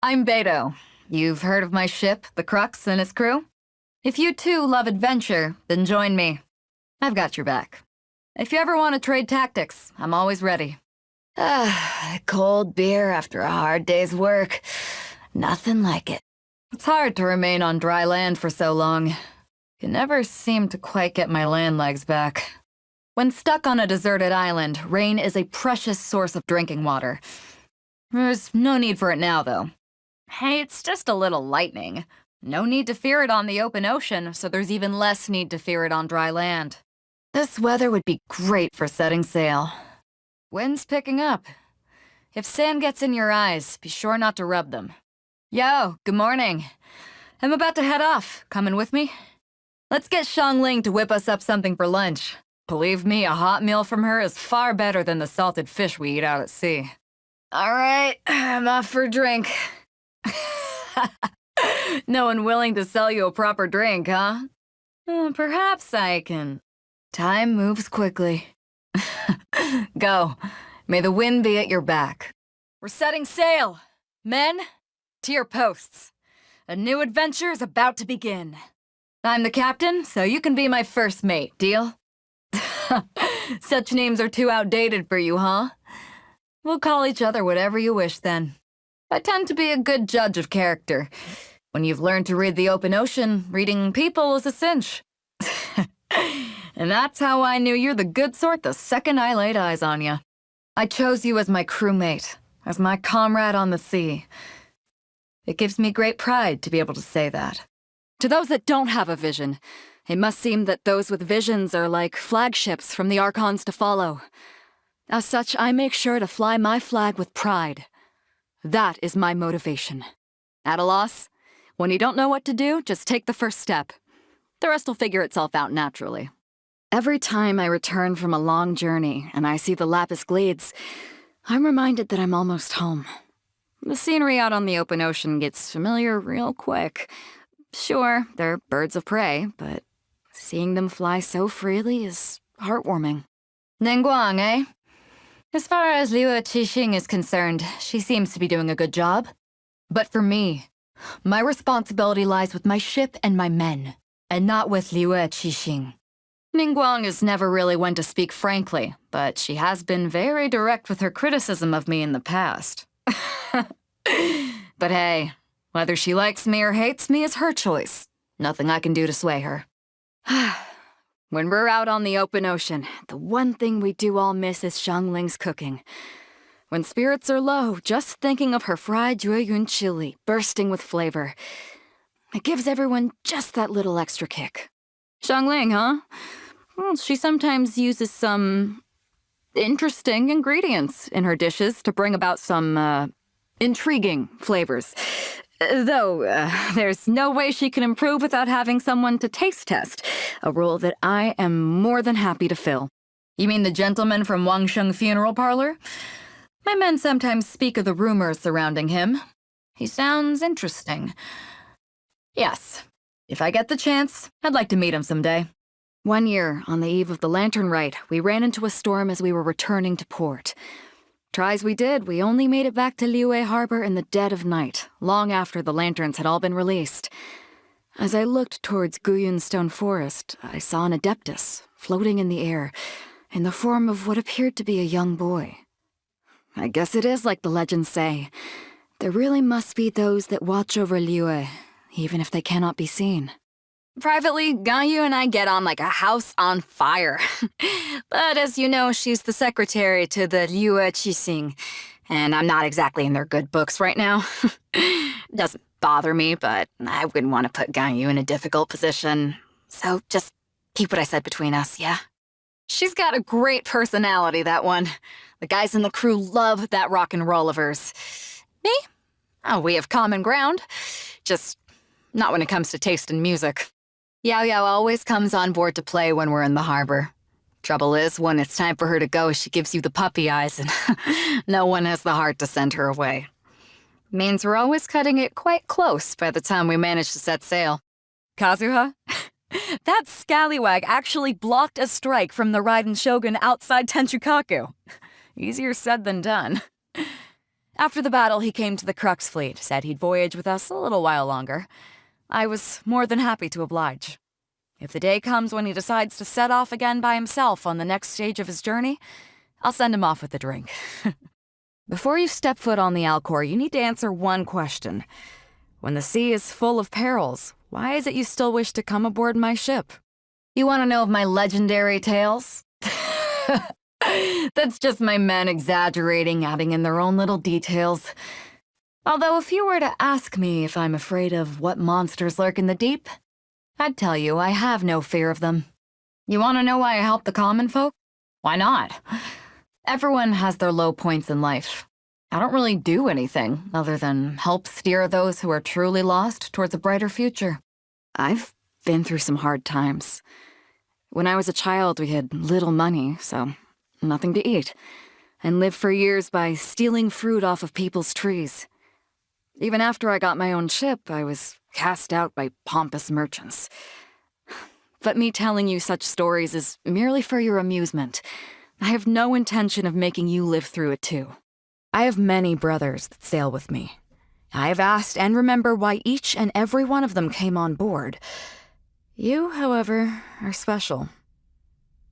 I'm Beto. You've heard of my ship, the Crux, and its crew? If you too love adventure, then join me. I've got your back. If you ever want to trade tactics, I'm always ready. Cold beer after a hard day's work. Nothing like it. It's hard to remain on dry land for so long. You never seem to quite get my land legs back. When stuck on a deserted island, rain is a precious source of drinking water. There's no need for it now, though. Hey, it's just a little lightning. No need to fear it on the open ocean, so there's even less need to fear it on dry land. This weather would be great for setting sail. Wind's picking up. If sand gets in your eyes, be sure not to rub them. Yo, good morning. I'm about to head off. Coming with me? Let's get Xiangling to whip us up something for lunch. Believe me, a hot meal from her is far better than the salted fish we eat out at sea. All right, I'm off for a drink. No one willing to sell you a proper drink, huh? Perhaps I can. Time moves quickly. Go. May the wind be at your back. We're setting sail. Men, to your posts. A new adventure is about to begin. I'm the captain, so you can be my first mate, deal? Such names are too outdated for you, huh? We'll call each other whatever you wish, then. I tend to be a good judge of character. When you've learned to read the open ocean, reading people is a cinch. And that's how I knew you're the good sort the second I laid eyes on you. I chose you as my crewmate, as my comrade on the sea. It gives me great pride to be able to say that. To those that don't have a vision, it must seem that those with visions are like flagships from the archons to follow. As such, I make sure to fly my flag with pride. That is my motivation. At a loss? When you don't know what to do, just take the first step. The rest will figure itself out naturally. Every time I return from a long journey and I see the Lapis Glades, I'm reminded that I'm almost home. The scenery out on the open ocean gets familiar real quick. Sure, they're birds of prey, but seeing them fly so freely is heartwarming. Ningguang, eh? As far as Liu Qixing is concerned, she seems to be doing a good job. But for me, my responsibility lies with my ship and my men, and not with Liu Qixing. Ningguang is never really one to speak frankly, but she has been very direct with her criticism of me in the past. But hey, whether she likes me or hates me is her choice. Nothing I can do to sway her. When we're out on the open ocean, the one thing we do all miss is Xiangling's cooking. When spirits are low, just thinking of her fried Jueyun chili bursting with flavor, it gives everyone just that little extra kick. Xiangling, huh? Well, she sometimes uses some interesting ingredients in her dishes to bring about some, intriguing flavors. Though, there's no way she can improve without having someone to taste test, a role that I am more than happy to fill. You mean the gentleman from Wangsheng Funeral Parlor? My men sometimes speak of the rumors surrounding him. He sounds interesting. Yes, if I get the chance, I'd like to meet him someday. One year, on the eve of the Lantern Rite, we ran into a storm as we were returning to port. Try as we did, we only made it back to Liyue Harbor in the dead of night, long after the lanterns had all been released. As I looked towards Guyun Stone Forest, I saw an Adeptus floating in the air, in the form of what appeared to be a young boy. I guess it is like the legends say. There really must be those that watch over Liyue, even if they cannot be seen. Privately, Ganyu and I get on like a house on fire. But as you know, she's the secretary to the Liu Qixing, and I'm not exactly in their good books right now. Doesn't bother me, but I wouldn't want to put Ganyu in a difficult position. So just keep what I said between us, yeah? She's got a great personality, that one. The guys in the crew love that rock and roll of hers. Me? Oh, we have common ground. Just not when it comes to taste in music. Yao Yao always comes on board to play when we're in the harbor. Trouble is, when it's time for her to go, she gives you the puppy eyes, and no one has the heart to send her away. Means we're always cutting it quite close by the time we manage to set sail. Kazuha? That scallywag actually blocked a strike from the Raiden Shogun outside Tenchukaku. Easier said than done. After the battle, he came to the Crux fleet, said he'd voyage with us a little while longer. I was more than happy to oblige. If the day comes when he decides to set off again by himself on the next stage of his journey, I'll send him off with a drink. Before you step foot on the Alcor, you need to answer one question. When the sea is full of perils, why is it you still wish to come aboard my ship? You want to know of my legendary tales? That's just my men exaggerating, adding in their own little details. Although if you were to ask me if I'm afraid of what monsters lurk in the deep, I'd tell you I have no fear of them. You want to know why I help the common folk? Why not? Everyone has their low points in life. I don't really do anything other than help steer those who are truly lost towards a brighter future. I've been through some hard times. When I was a child, we had little money, so nothing to eat, and lived for years by stealing fruit off of people's trees. Even after I got my own ship, I was cast out by pompous merchants. But me telling you such stories is merely for your amusement. I have no intention of making you live through it too. I have many brothers that sail with me. I have asked and remember why each and every one of them came on board. You, however, are special.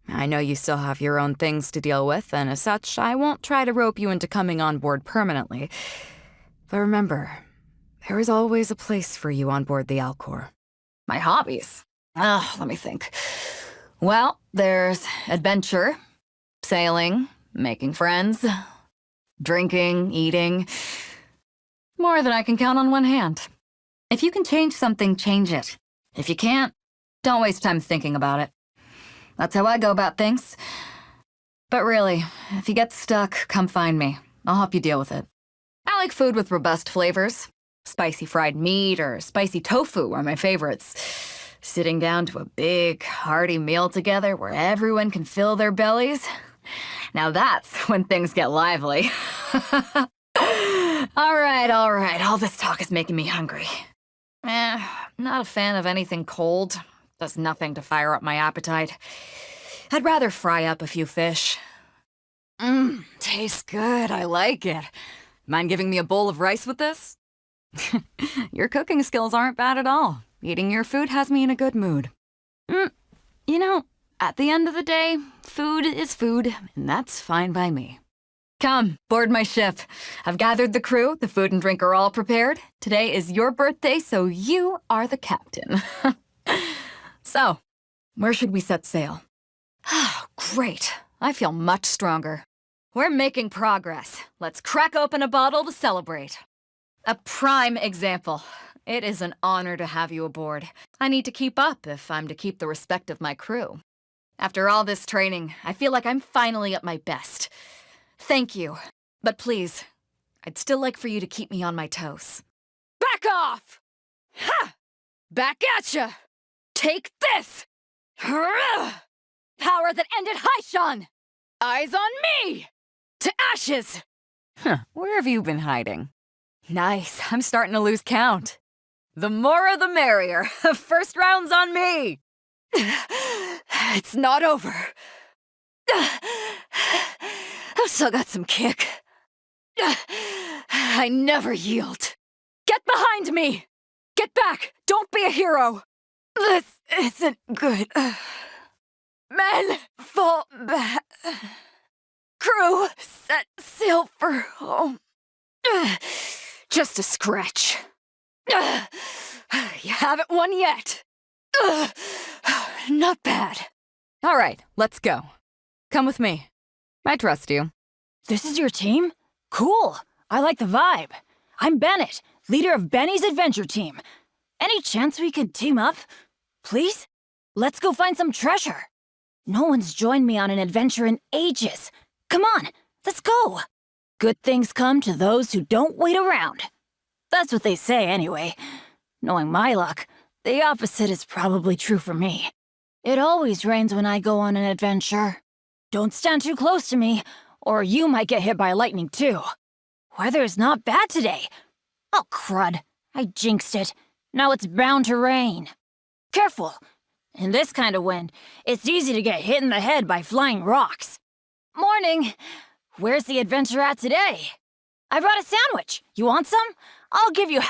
I know you still have your own things to deal with, and as such, I won't try to rope you into coming on board permanently. But remember, there is always a place for you on board the Alcor. My hobbies? Let me think. Well, there's adventure, sailing, making friends, drinking, eating. More than I can count on one hand. If you can change something, change it. If you can't, don't waste time thinking about it. That's how I go about things. But really, if you get stuck, come find me. I'll help you deal with it. I like food with robust flavors. Spicy fried meat or spicy tofu are my favorites. Sitting down to a big, hearty meal together where everyone can fill their bellies. Now that's when things get lively. All right. All this talk is making me hungry. Not a fan of anything cold. Does nothing to fire up my appetite. I'd rather fry up a few fish. Tastes good. I like it. Mind giving me a bowl of rice with this? Your cooking skills aren't bad at all. Eating your food has me in a good mood. You know, at the end of the day, food is food, and that's fine by me. Come, board my ship. I've gathered the crew, the food and drink are all prepared. Today is your birthday, so you are the captain. So, where should we set sail? Oh, great. I feel much stronger. We're making progress. Let's crack open a bottle to celebrate. A prime example. It is an honor to have you aboard. I need to keep up if I'm to keep the respect of my crew. After all this training, I feel like I'm finally at my best. Thank you. But please, I'd still like for you to keep me on my toes. Back off! Ha! Back at ya! Take this! Power that ended Haishan! Eyes on me! To ashes! Where have you been hiding? Nice, I'm starting to lose count. The more the merrier. First round's on me! It's not over. I've still got some kick. I never yield. Get behind me! Get back! Don't be a hero! This isn't good. Men, fall back. Crew, set sail for home. Just a scratch. You haven't won yet. Not bad. All right, let's go. Come with me. I trust you. This is your team? Cool. I like the vibe. I'm Bennett, leader of Benny's adventure team. Any chance we could team up? Please? Let's go find some treasure. No one's joined me on an adventure in ages. Come on, let's go. Good things come to those who don't wait around. That's what they say anyway. Knowing my luck, the opposite is probably true for me. It always rains when I go on an adventure. Don't stand too close to me, or you might get hit by lightning too. Weather's not bad today. Oh, crud. I jinxed it. Now it's bound to rain. Careful. In this kind of wind, it's easy to get hit in the head by flying rocks. Morning. Where's the adventure at today? I brought a sandwich. You want some? I'll give you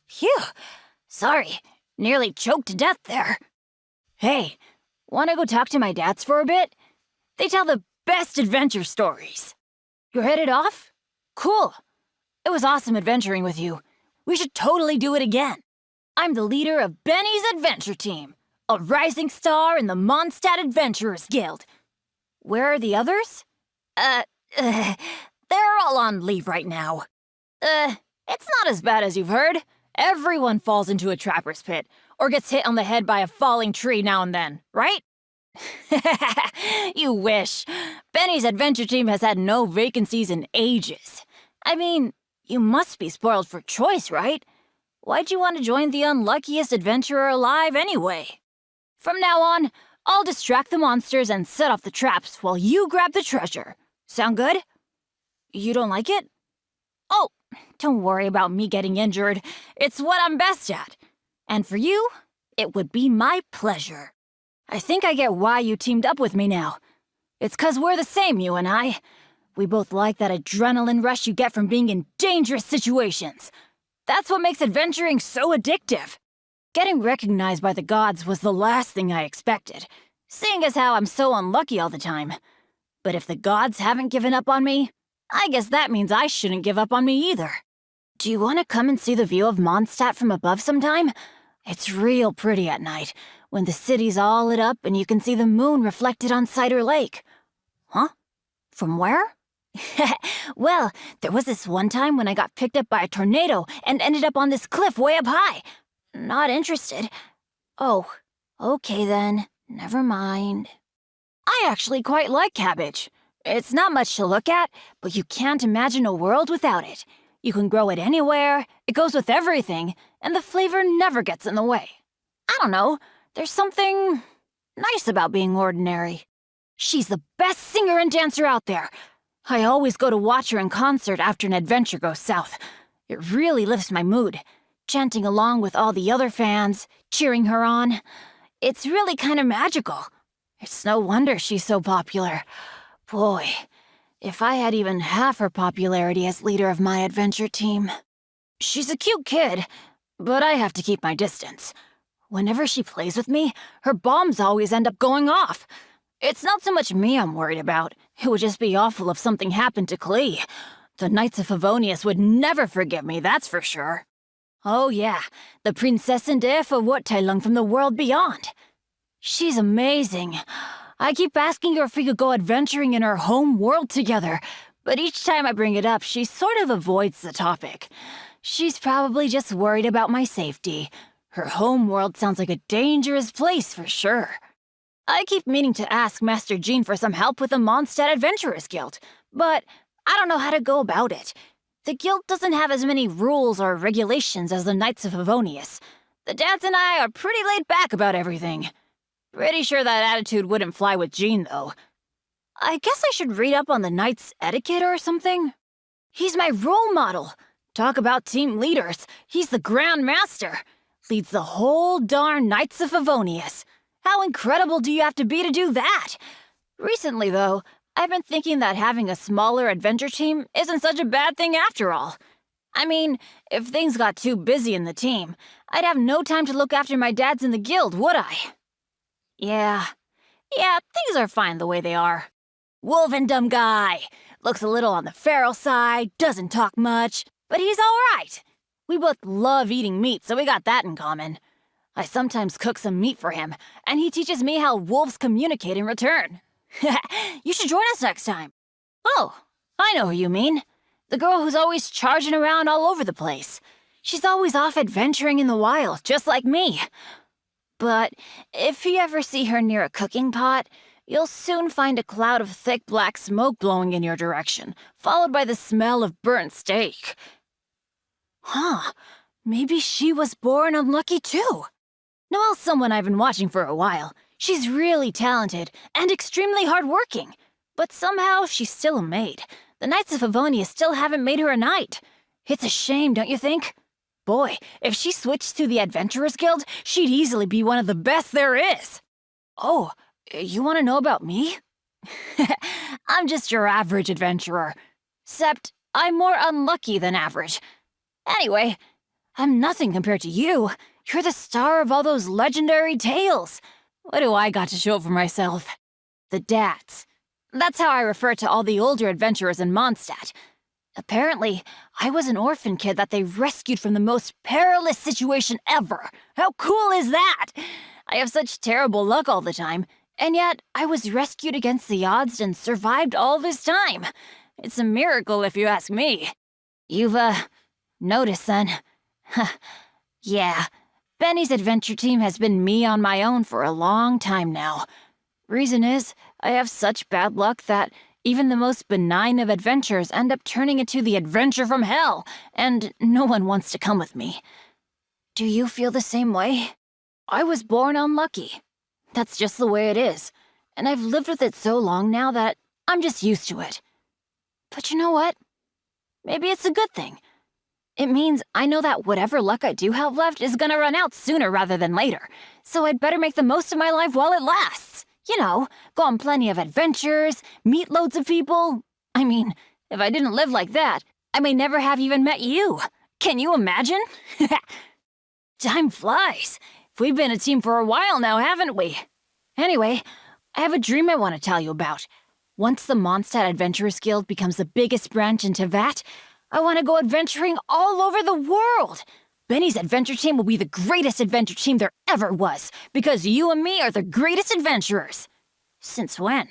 Phew. Sorry. Nearly choked to death there. Hey, wanna go talk to my dads for a bit? They tell the best adventure stories. You're headed off? Cool. It was awesome adventuring with you. We should totally do it again. I'm the leader of Benny's adventure team, a rising star in the Mondstadt Adventurers Guild. Where are the others? They're all on leave right now. It's not as bad as you've heard. Everyone falls into a trapper's pit, or gets hit on the head by a falling tree now and then, right? You wish. Benny's adventure team has had no vacancies in ages. I mean, you must be spoiled for choice, right? Why'd you want to join the unluckiest adventurer alive anyway? From now on, I'll distract the monsters and set off the traps while you grab the treasure. Sound good? You don't like it? Oh, don't worry about me getting injured. It's what I'm best at. And for you, it would be my pleasure. I think I get why you teamed up with me now. It's 'cause we're the same, you and I. We both like that adrenaline rush you get from being in dangerous situations. That's what makes adventuring so addictive. Getting recognized by the gods was the last thing I expected, seeing as how I'm so unlucky all the time. But if the gods haven't given up on me, I guess that means I shouldn't give up on me either. Do you want to come and see the view of Mondstadt from above sometime? It's real pretty at night, when the city's all lit up and you can see the moon reflected on Cider Lake. Huh? From where? Well, there was this one time when I got picked up by a tornado and ended up on this cliff way up high. Not interested. Oh, okay then. Never mind. I actually quite like cabbage. It's not much to look at, but you can't imagine a world without it. You can grow it anywhere, it goes with everything, and the flavor never gets in the way. I don't know, there's something nice about being ordinary. She's the best singer and dancer out there. I always go to watch her in concert after an adventure goes south. It really lifts my mood, chanting along with all the other fans, cheering her on. It's really kind of magical. It's no wonder she's so popular. Boy, if I had even half her popularity as leader of my adventure team. She's a cute kid, but I have to keep my distance. Whenever she plays with me, her bombs always end up going off. It's not so much me I'm worried about. It would just be awful if something happened to Klee. The Knights of Favonius would never forgive me, that's for sure. Oh yeah, the Prinzessin der Verurteilung from the world beyond. She's amazing. I keep asking her if we could go adventuring in her home world together, but each time I bring it up, she sort of avoids the topic. She's probably just worried about my safety. Her home world sounds like a dangerous place for sure. I keep meaning to ask Master Jean for some help with the Mondstadt Adventurers Guild, but I don't know how to go about it. The guild doesn't have as many rules or regulations as the Knights of Favonius. The dads and I are pretty laid back about everything. Pretty sure that attitude wouldn't fly with Jean, though. I guess I should read up on the Knights' etiquette or something. He's my role model. Talk about team leaders. He's the Grand Master. Leads the whole darn Knights of Favonius. How incredible do you have to be to do that? Recently, though, I've been thinking that having a smaller adventure team isn't such a bad thing after all. I mean, if things got too busy in the team, I'd have no time to look after my dads in the guild, would I? Yeah, things are fine the way they are. Wolvendom guy. Looks a little on the feral side, doesn't talk much, but he's all right. We both love eating meat, so we got that in common. I sometimes cook some meat for him, and he teaches me how wolves communicate in return. You should join us next time. Oh, I know who you mean. The girl who's always charging around all over the place. She's always off adventuring in the wild, just like me. But if you ever see her near a cooking pot, you'll soon find a cloud of thick black smoke blowing in your direction, followed by the smell of burnt steak. Huh, maybe she was born unlucky too. Noelle's someone I've been watching for a while. She's really talented and extremely hardworking, but somehow she's still a maid. The Knights of Favonius still haven't made her a knight. It's a shame, don't you think? Boy, if she switched to the Adventurers Guild, she'd easily be one of the best there is. Oh, you want to know about me? I'm just your average adventurer. Except, I'm more unlucky than average. Anyway, I'm nothing compared to you. You're the star of all those legendary tales. What do I got to show for myself? The dads. That's how I refer to all the older adventurers in Mondstadt. Apparently, I was an orphan kid that they rescued from the most perilous situation ever. How cool is that? I have such terrible luck all the time, and yet I was rescued against the odds and survived all this time. It's a miracle if you ask me. You've, noticed then. Yeah, Benny's adventure team has been me on my own for a long time now. Reason is, I have such bad luck that even the most benign of adventures end up turning into the adventure from hell, and no one wants to come with me. Do you feel the same way? I was born unlucky. That's just the way it is, and I've lived with it so long now that I'm just used to it. But you know what? Maybe it's a good thing. It means I know that whatever luck I do have left is gonna run out sooner rather than later, so I'd better make the most of my life while it lasts. You know, go on plenty of adventures, meet loads of people. I mean, if I didn't live like that, I may never have even met you. Can you imagine? Time flies. We've been a team for a while now, haven't we? Anyway, I have a dream I want to tell you about. Once the Mondstadt Adventurers Guild becomes the biggest branch in Teyvat, I want to go adventuring all over the world. Benny's adventure team will be the greatest adventure team there ever was, because you and me are the greatest adventurers. Since when?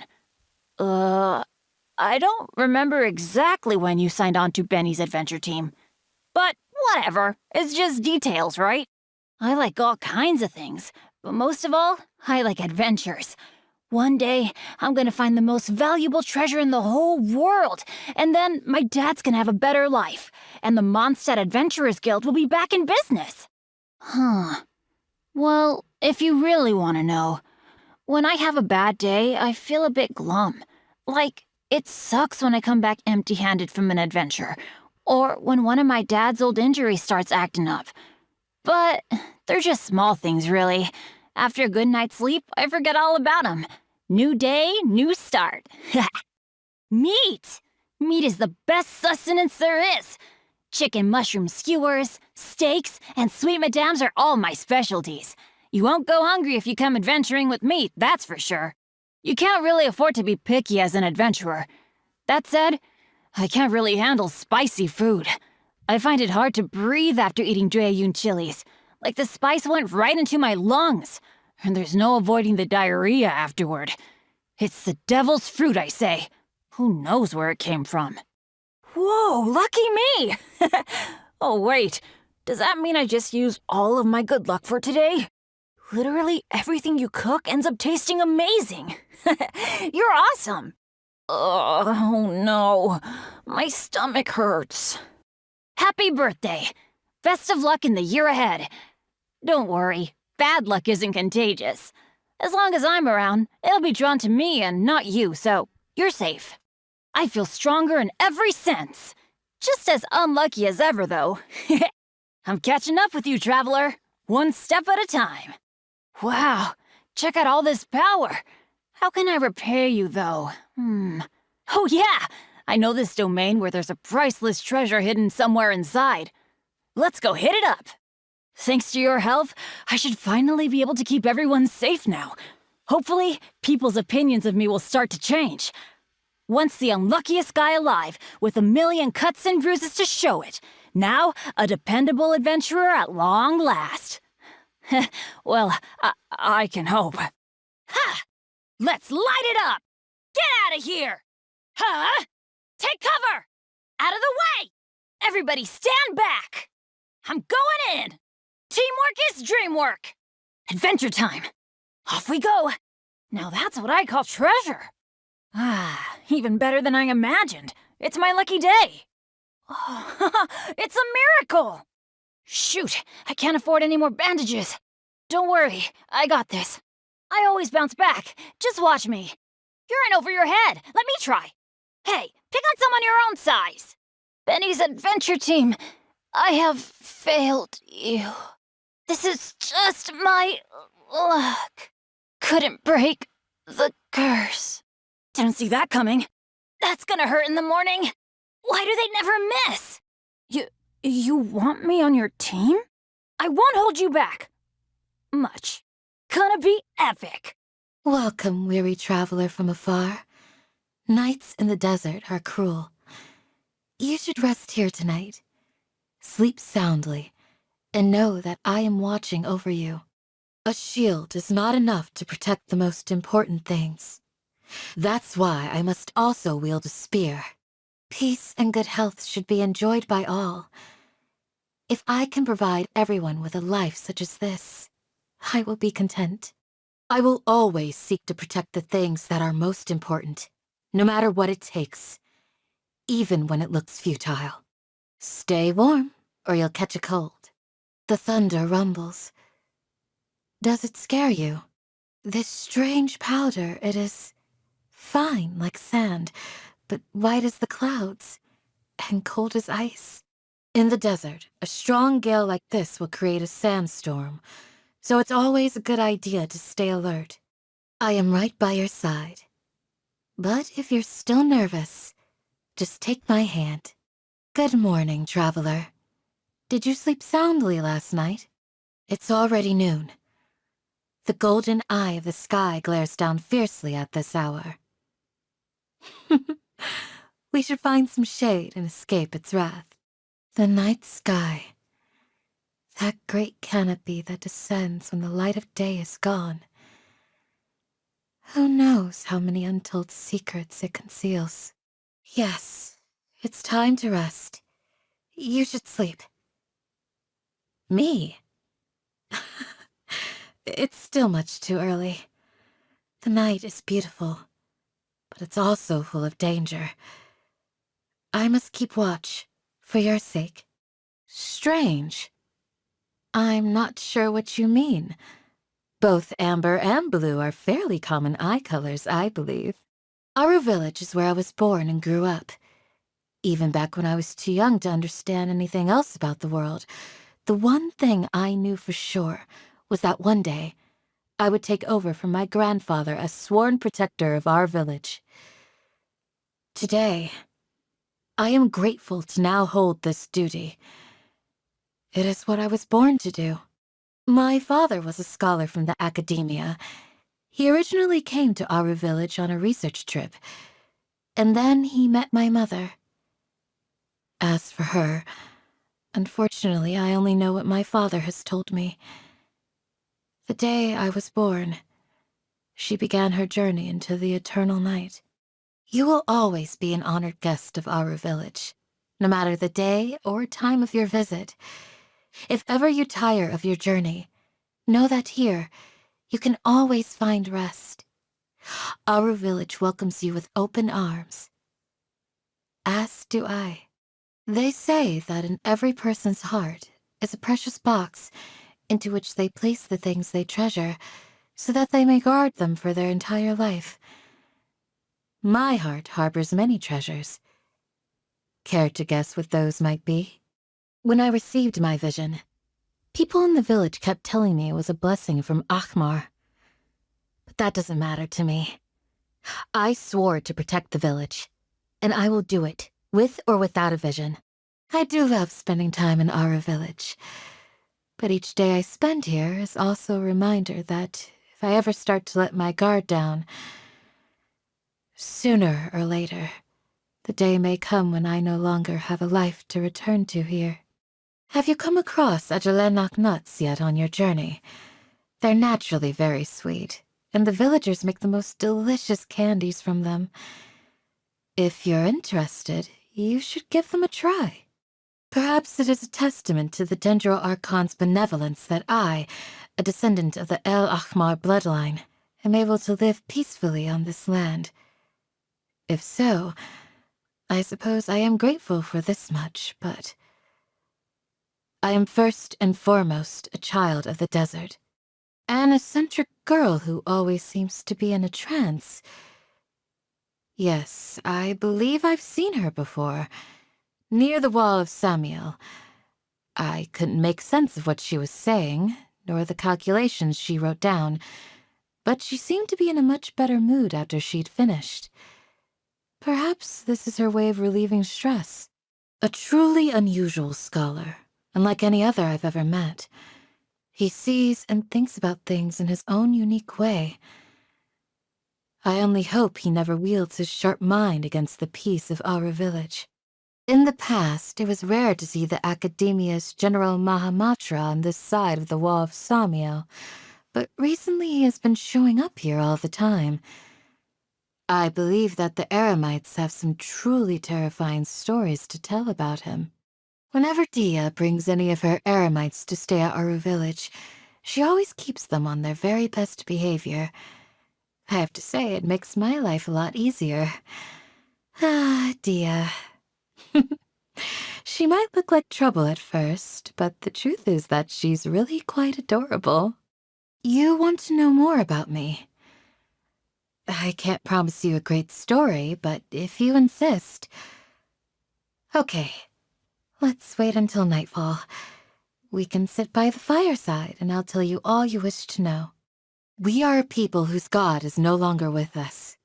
I don't remember exactly when you signed on to Benny's adventure team. But whatever, it's just details, right? I like all kinds of things, but most of all, I like adventures. One day, I'm gonna find the most valuable treasure in the whole world, and then my dad's gonna have a better life, and the Mondstadt Adventurers Guild will be back in business. Well, if you really want to know, when I have a bad day, I feel a bit glum. Like, it sucks when I come back empty-handed from an adventure, or when one of my dad's old injuries starts acting up. But they're just small things, really. After a good night's sleep, I forget all about them. New day, new start. Meat! Meat is the best sustenance there is. Chicken mushroom skewers, steaks, and sweet madames are all my specialties. You won't go hungry if you come adventuring with me, that's for sure. You can't really afford to be picky as an adventurer. That said, I can't really handle spicy food. I find it hard to breathe after eating Dreyun chilies. Like the spice went right into my lungs. And there's no avoiding the diarrhea afterward. It's the devil's fruit, I say. Who knows where it came from? Whoa, lucky me! Oh, wait. Does that mean I just used all of my good luck for today? Literally everything you cook ends up tasting amazing. You're awesome. Oh, no. My stomach hurts. Happy birthday. Best of luck in the year ahead. Don't worry. Bad luck isn't contagious. As long as I'm around, it'll be drawn to me and not you, so you're safe. I feel stronger in every sense. Just as unlucky as ever, though. I'm catching up with you, traveler. One step at a time. Wow, check out all this power. How can I repay you, though? Oh yeah, I know this domain where there's a priceless treasure hidden somewhere inside. Let's go hit it up. Thanks to your help, I should finally be able to keep everyone safe now. Hopefully, people's opinions of me will start to change. Once the unluckiest guy alive, with a million cuts and bruises to show it. Now, a dependable adventurer at long last. Well, I can hope. Ha! Let's light it up! Get out of here! Huh? Take cover! Out of the way! Everybody stand back! I'm going in! Teamwork is dreamwork! Adventure time! Off we go! Now that's what I call treasure! Even better than I imagined. It's my lucky day! Oh, it's a miracle! Shoot, I can't afford any more bandages. Don't worry, I got this. I always bounce back. Just watch me. You're in over your head. Let me try. Hey, pick on someone your own size. Benny's adventure team, I have failed you. This is just my luck. Couldn't break the curse. Didn't see that coming. That's gonna hurt in the morning. Why do they never miss? You want me on your team? I won't hold you back. Much. Gonna be epic. Welcome, weary traveler from afar. Nights in the desert are cruel. You should rest here tonight. Sleep soundly, and know that I am watching over you. A shield is not enough to protect the most important things. That's why I must also wield a spear. Peace and good health should be enjoyed by all. If I can provide everyone with a life such as this, I will be content. I will always seek to protect the things that are most important, no matter what it takes, even when it looks futile. Stay warm, or you'll catch a cold. The thunder rumbles. Does it scare you? This strange powder, it is fine like sand, but white as the clouds, and cold as ice. In the desert, a strong gale like this will create a sandstorm, so it's always a good idea to stay alert. I am right by your side. But if you're still nervous, just take my hand. Good morning, traveler. Did you sleep soundly last night? It's already noon. The golden eye of the sky glares down fiercely at this hour. We should find some shade and escape its wrath. The night sky. That great canopy that descends when the light of day is gone. Who knows how many untold secrets it conceals? Yes, it's time to rest. You should sleep. Me? It's still much too early. The night is beautiful, but it's also full of danger. I must keep watch, for your sake. Strange. I'm not sure what you mean. Both amber and blue are fairly common eye colors, I believe. Aru Village is where I was born and grew up. Even back when I was too young to understand anything else about the world, the one thing I knew for sure was that one day I would take over from my grandfather as sworn protector of our village. Today, I am grateful to now hold this duty. It is what I was born to do. My father was a scholar from the academia. He originally came to Aru Village on a research trip, and then he met my mother. As for her, unfortunately, I only know what my father has told me. The day I was born, she began her journey into the eternal night. You will always be an honored guest of Aru Village, no matter the day or time of your visit. If ever you tire of your journey, know that here, you can always find rest. Aru Village welcomes you with open arms. As do I. They say that in every person's heart is a precious box into which they place the things they treasure so that they may guard them for their entire life. My heart harbors many treasures. Care to guess what those might be? When I received my vision, people in the village kept telling me it was a blessing from Akhmar. But that doesn't matter to me. I swore to protect the village, and I will do it, with or without a vision. I do love spending time in Aru Village, but each day I spend here is also a reminder that if I ever start to let my guard down, sooner or later, the day may come when I no longer have a life to return to here. Have you come across Ajalenak nuts yet on your journey? They're naturally very sweet, and the villagers make the most delicious candies from them. If you're interested, you should give them a try. Perhaps it is a testament to the Dendro Archon's benevolence that I, a descendant of the El Ahmar bloodline, am able to live peacefully on this land. If so, I suppose I am grateful for this much, but I am first and foremost a child of the desert. An eccentric girl who always seems to be in a trance. Yes, I believe I've seen her before. Near the wall of Samiel. I couldn't make sense of what she was saying, nor the calculations she wrote down, but she seemed to be in a much better mood after she'd finished. Perhaps this is her way of relieving stress. A truly unusual scholar, unlike any other I've ever met. He sees and thinks about things in his own unique way. I only hope he never wields his sharp mind against the peace of our village. In the past, it was rare to see the Academia's General Mahamatra on this side of the wall of Samio, but recently he has been showing up here all the time. I believe that the Eremites have some truly terrifying stories to tell about him. Whenever Dia brings any of her Eremites to stay at our village, she always keeps them on their very best behavior. I have to say, it makes my life a lot easier. Ah, Dia. She might look like trouble at first, but the truth is that she's really quite adorable. You want to know more about me? I can't promise you a great story, but if you insist... Okay, let's wait until nightfall. We can sit by the fireside, and I'll tell you all you wish to know. We are a people whose god is no longer with us.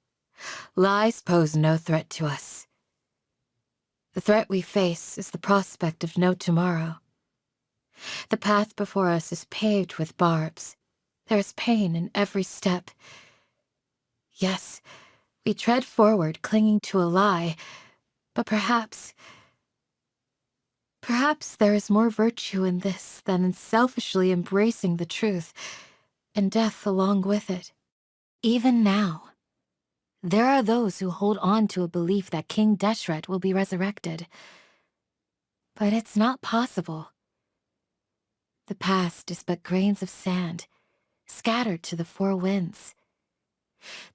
Lies pose no threat to us. The threat we face is the prospect of no tomorrow. The path before us is paved with barbs. There is pain in every step. Yes, we tread forward clinging to a lie, but perhaps there is more virtue in this than in selfishly embracing the truth, and death along with it. Even now, there are those who hold on to a belief that King Deshret will be resurrected. But it's not possible. The past is but grains of sand, scattered to the four winds.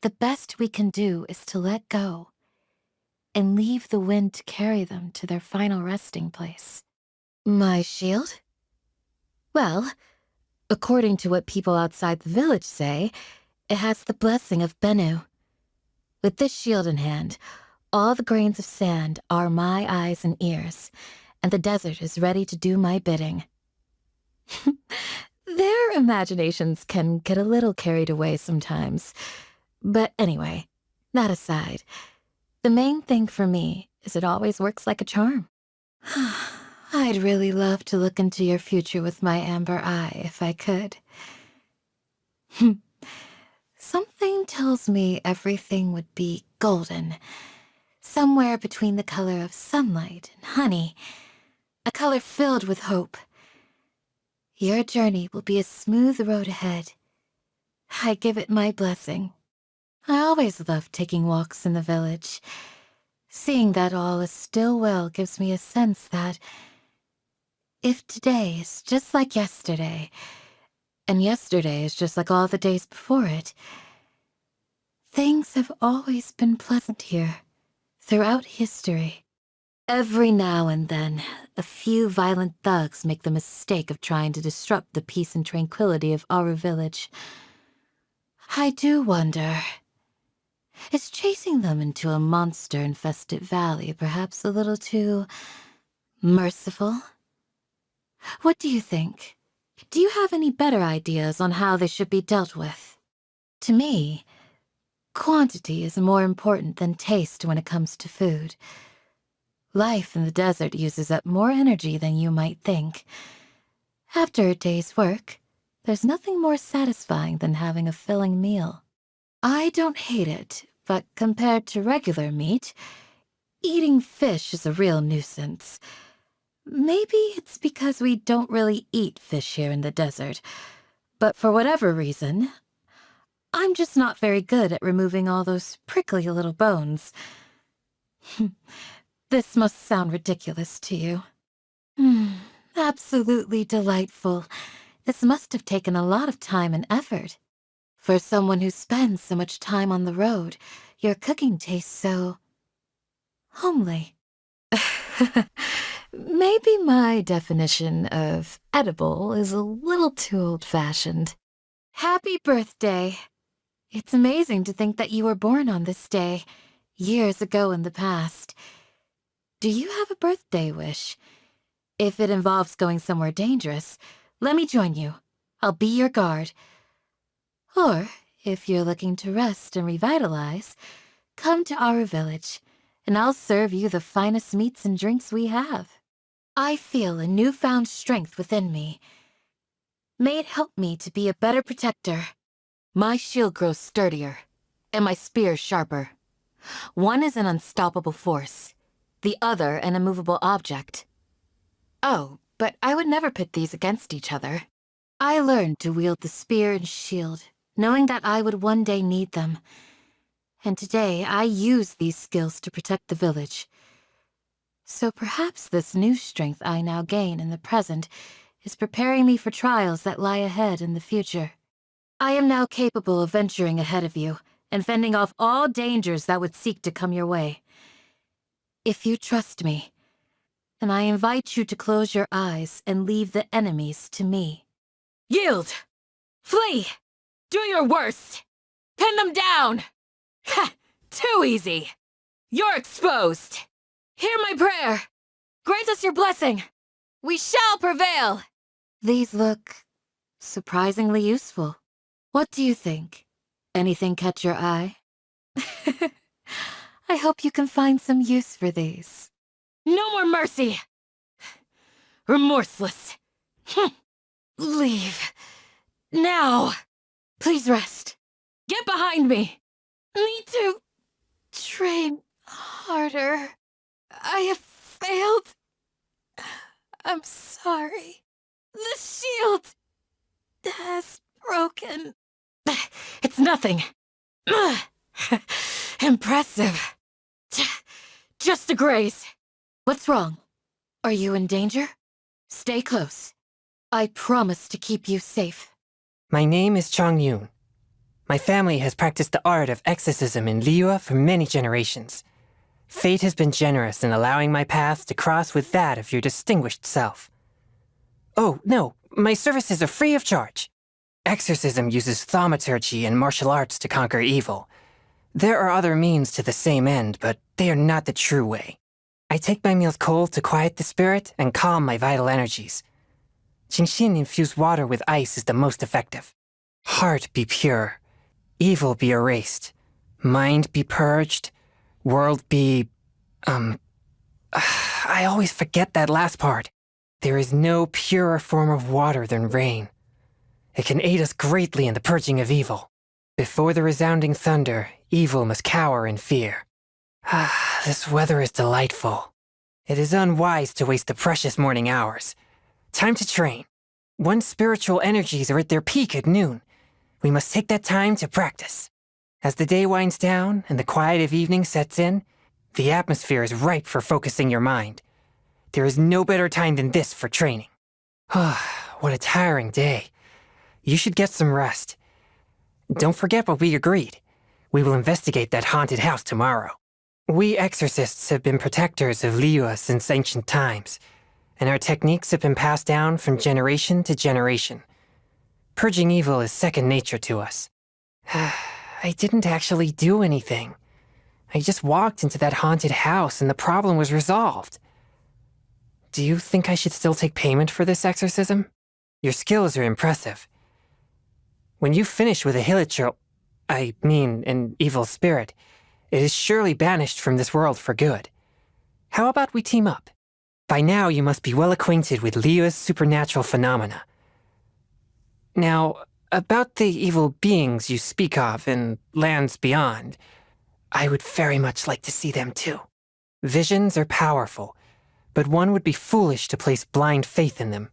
The best we can do is to let go and leave the wind to carry them to their final resting place. My shield? Well, according to what people outside the village say, it has the blessing of Bennu. With this shield in hand, all the grains of sand are my eyes and ears, and the desert is ready to do my bidding. Their imaginations can get a little carried away sometimes. But anyway, that aside, the main thing for me is it always works like a charm. I'd really love to look into your future with my amber eye if I could. Something tells me everything would be golden, somewhere between the color of sunlight and honey, a color filled with hope. Your journey will be a smooth road ahead. I give it my blessing. I always love taking walks in the village. Seeing that all is still well gives me a sense that if today is just like yesterday, and yesterday is just like all the days before it, things have always been pleasant here, throughout history. Every now and then, a few violent thugs make the mistake of trying to disrupt the peace and tranquility of our village. I do wonder, is chasing them into a monster-infested valley perhaps a little too merciful? What do you think? Do you have any better ideas on how they should be dealt with? To me, quantity is more important than taste when it comes to food. Life in the desert uses up more energy than you might think. After a day's work, there's nothing more satisfying than having a filling meal. I don't hate it, but compared to regular meat, eating fish is a real nuisance. Maybe it's because we don't really eat fish here in the desert, but for whatever reason, I'm just not very good at removing all those prickly little bones. This must sound ridiculous to you. Absolutely delightful. This must have taken a lot of time and effort. For someone who spends so much time on the road, your cooking tastes so homely. Maybe my definition of edible is a little too old-fashioned. Happy birthday! It's amazing to think that you were born on this day, years ago in the past. Do you have a birthday wish? If it involves going somewhere dangerous, let me join you. I'll be your guard. Or, if you're looking to rest and revitalize, come to our village. and I'll serve you the finest meats and drinks we have. I feel a newfound strength within me. May it help me to be a better protector. My shield grows sturdier, and my spear sharper. One is an unstoppable force, the other an immovable object. Oh, but I would never pit these against each other. I learned to wield the spear and shield, knowing that I would one day need them. And today I use these skills to protect the village. So perhaps this new strength I now gain in the present is preparing me for trials that lie ahead in the future. I am now capable of venturing ahead of you and fending off all dangers that would seek to come your way. If you trust me, then I invite you to close your eyes and leave the enemies to me. Yield! Flee! Do your worst! Pin them down! Ha! Too easy! You're exposed! Hear my prayer! Grant us your blessing! We shall prevail! These look surprisingly useful. What do you think? Anything catch your eye? I hope you can find some use for these. No more mercy! Remorseless. Leave. Now. Please rest. Get behind me. Need to train harder. I have failed. I'm sorry. The shield has broken. It's nothing. Impressive. Just a graze. What's wrong? Are you in danger? Stay close. I promise to keep you safe. My name is Chong Yoon. My family has practiced the art of exorcism in Liyue for many generations. Fate has been generous in allowing my path to cross with that of your distinguished self. Oh, no, my services are free of charge. Exorcism uses thaumaturgy and martial arts to conquer evil. There are other means to the same end, but they are not the true way. I take my meals cold to quiet the spirit and calm my vital energies. Genshin infused water with ice is the most effective. Heart be pure, evil be erased, mind be purged, world be... I always forget that last part. There is no purer form of water than rain. It can aid us greatly in the purging of evil. Before the resounding thunder, evil must cower in fear. This weather is delightful. It is unwise to waste the precious morning hours. Time to train. One's spiritual energies are at their peak at noon. We must take that time to practice. As the day winds down and the quiet of evening sets in, the atmosphere is ripe for focusing your mind. There is no better time than this for training. What a tiring day. You should get some rest. Don't forget what we agreed. We will investigate that haunted house tomorrow. We exorcists have been protectors of Liyue since ancient times, and our techniques have been passed down from generation to generation. Purging evil is second nature to us. I didn't actually do anything. I just walked into that haunted house and the problem was resolved. Do you think I should still take payment for this exorcism? Your skills are impressive. When you finish with a hilichurl, an evil spirit, it is surely banished from this world for good. How about we team up? By now you must be well acquainted with Liyue's supernatural phenomena. Now, about the evil beings you speak of in lands beyond, I would very much like to see them too. Visions are powerful, but one would be foolish to place blind faith in them.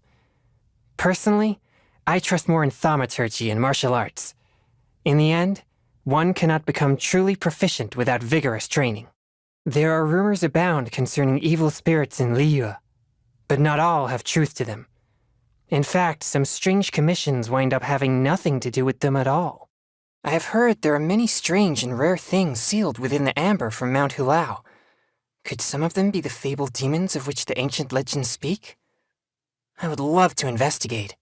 Personally, I trust more in thaumaturgy and martial arts. In the end, one cannot become truly proficient without vigorous training. There are rumors abound concerning evil spirits in Liyue, but not all have truth to them. In fact, some strange commissions wind up having nothing to do with them at all. I have heard there are many strange and rare things sealed within the amber from Mount Hulao. Could some of them be the fabled demons of which the ancient legends speak? I would love to investigate.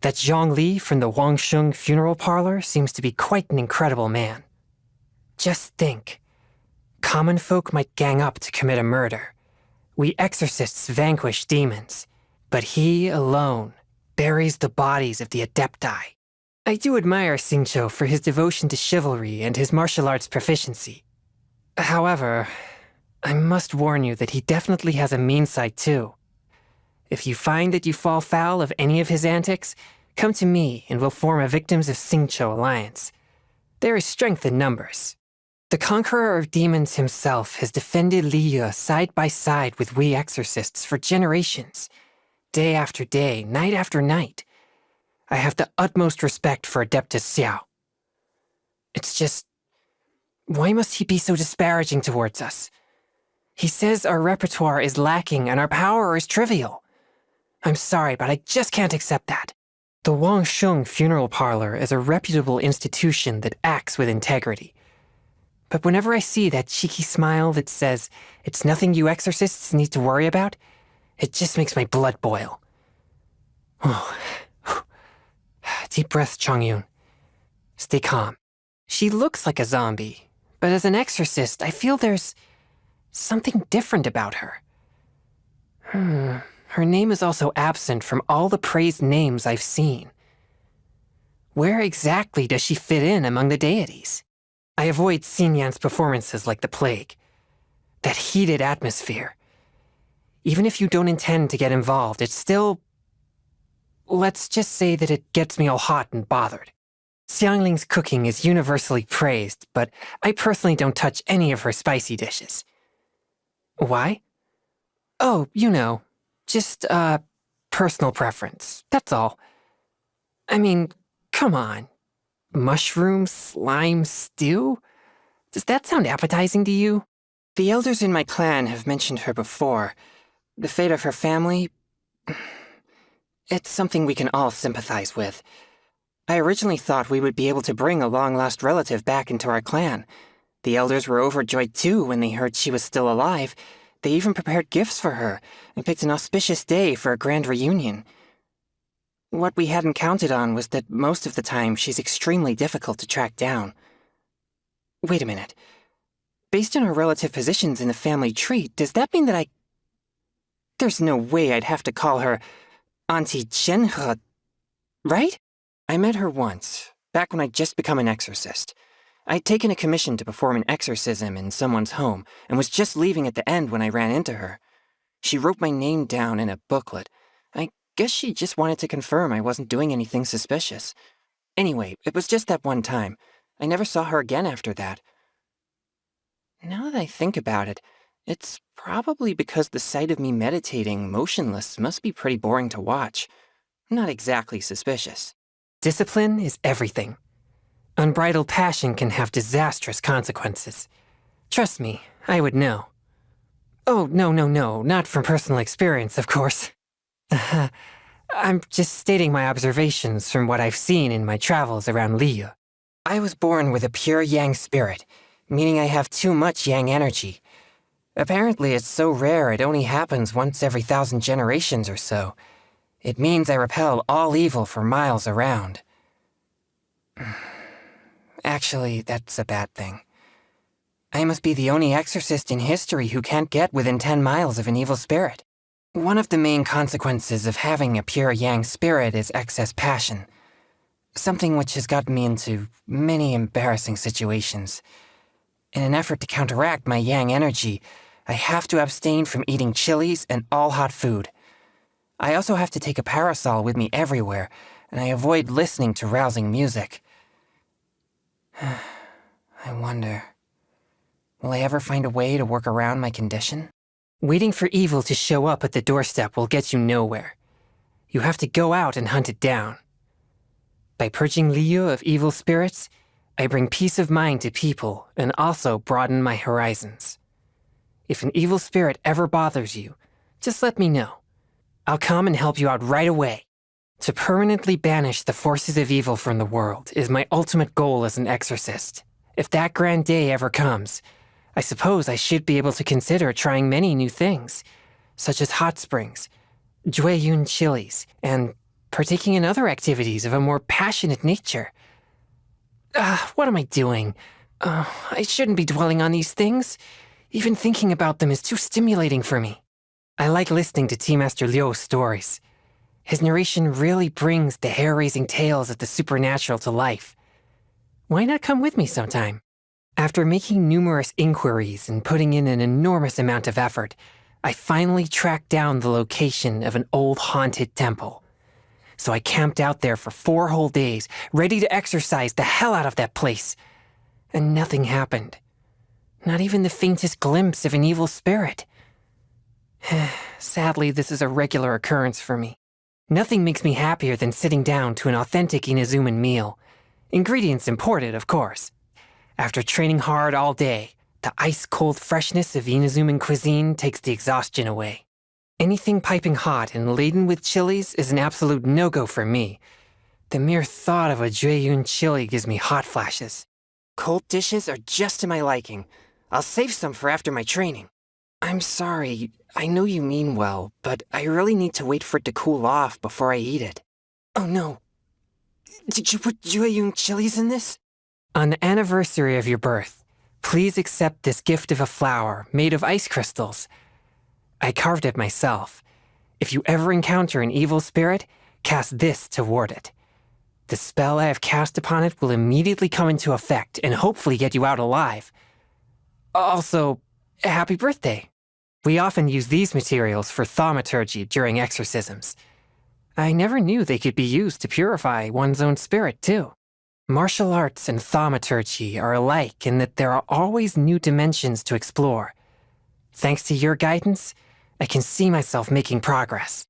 That Zhongli from the Wangsheng funeral parlor seems to be quite an incredible man. Just think. Common folk might gang up to commit a murder. We exorcists vanquish demons, but he alone buries the bodies of the adepti. I do admire Xingqiu for his devotion to chivalry and his martial arts proficiency. However, I must warn you that he definitely has a mean side too. If you find that you fall foul of any of his antics, come to me and we'll form a Victims of Xingqiu alliance. There is strength in numbers. The Conqueror of Demons himself has defended Liya side by side with we exorcists for generations, day after day, night after night. I have the utmost respect for Adeptus Xiao. It's just, why must he be so disparaging towards us? He says our repertoire is lacking and our power is trivial. I'm sorry, but I just can't accept that. The Wang Sheng Funeral Parlor is a reputable institution that acts with integrity. But whenever I see that cheeky smile that says, it's nothing you exorcists need to worry about, it just makes my blood boil. Oh. Deep breath, Chongyun. Stay calm. She looks like a zombie, but as an exorcist, I feel there's something different about her. Her name is also absent from all the praised names I've seen. Where exactly does she fit in among the deities? I avoid Xinyan's performances like the plague. That heated atmosphere. Even if you don't intend to get involved, it's still... Let's just say that it gets me all hot and bothered. Xiangling's cooking is universally praised, but I personally don't touch any of her spicy dishes. Why? Oh, you know, just, personal preference, that's all. I mean, come on. Mushroom slime stew? Does that sound appetizing to you? The elders in my clan have mentioned her before. The fate of her family... It's something we can all sympathize with. I originally thought we would be able to bring a long-lost relative back into our clan. The elders were overjoyed too when they heard she was still alive. They even prepared gifts for her and picked an auspicious day for a grand reunion. What we hadn't counted on was that most of the time she's extremely difficult to track down. Wait a minute. Based on our relative positions in the family tree, does that mean that There's no way I'd have to call her Auntie Zhenhe, right? I met her once, back when I'd just become an exorcist. I'd taken a commission to perform an exorcism in someone's home and was just leaving at the end when I ran into her. She wrote my name down in a booklet. I guess she just wanted to confirm I wasn't doing anything suspicious. Anyway, it was just that one time. I never saw her again after that. Now that I think about it, it's probably because the sight of me meditating motionless must be pretty boring to watch. Not exactly suspicious. Discipline is everything. Unbridled passion can have disastrous consequences. Trust me, I would know. Oh, no, not from personal experience, of course. I'm just stating my observations from what I've seen in my travels around Liya. I was born with a pure yang spirit, meaning I have too much yang energy. Apparently it's so rare it only happens once every 1,000 generations or so. It means I repel all evil for miles around. Actually, that's a bad thing. I must be the only exorcist in history who can't get within 10 miles of an evil spirit. One of the main consequences of having a pure yang spirit is excess passion. Something which has gotten me into many embarrassing situations. In an effort to counteract my yang energy, I have to abstain from eating chilies and all hot food. I also have to take a parasol with me everywhere, and I avoid listening to rousing music. I wonder, will I ever find a way to work around my condition? Waiting for evil to show up at the doorstep will get you nowhere. You have to go out and hunt it down. By purging Liya of evil spirits, I bring peace of mind to people and also broaden my horizons. If an evil spirit ever bothers you, just let me know. I'll come and help you out right away. To permanently banish the forces of evil from the world is my ultimate goal as an exorcist. If that grand day ever comes, I suppose I should be able to consider trying many new things, such as hot springs, Jueyun chilies, and partaking in other activities of a more passionate nature. What am I doing? I shouldn't be dwelling on these things. Even thinking about them is too stimulating for me. I like listening to Tea Master Liu's stories. His narration really brings the hair-raising tales of the supernatural to life. Why not come with me sometime? After making numerous inquiries and putting in an enormous amount of effort, I finally tracked down the location of an old haunted temple. So I camped out there for 4 whole days, ready to exorcise the hell out of that place. And nothing happened. Not even the faintest glimpse of an evil spirit. Sadly, this is a regular occurrence for me. Nothing makes me happier than sitting down to an authentic Inazuman meal. Ingredients imported, of course. After training hard all day, the ice-cold freshness of Inazuman cuisine takes the exhaustion away. Anything piping hot and laden with chilies is an absolute no-go for me. The mere thought of a Jueyun chili gives me hot flashes. Cold dishes are just to my liking. I'll save some for after my training. I'm sorry, I know you mean well, but I really need to wait for it to cool off before I eat it. Oh no. Did you put Jueyun chilies in this? On the anniversary of your birth, please accept this gift of a flower made of ice crystals. I carved it myself. If you ever encounter an evil spirit, cast this to ward it. The spell I have cast upon it will immediately come into effect and hopefully get you out alive. Also, happy birthday. We often use these materials for thaumaturgy during exorcisms. I never knew they could be used to purify one's own spirit, too. Martial arts and thaumaturgy are alike in that there are always new dimensions to explore. Thanks to your guidance, I can see myself making progress.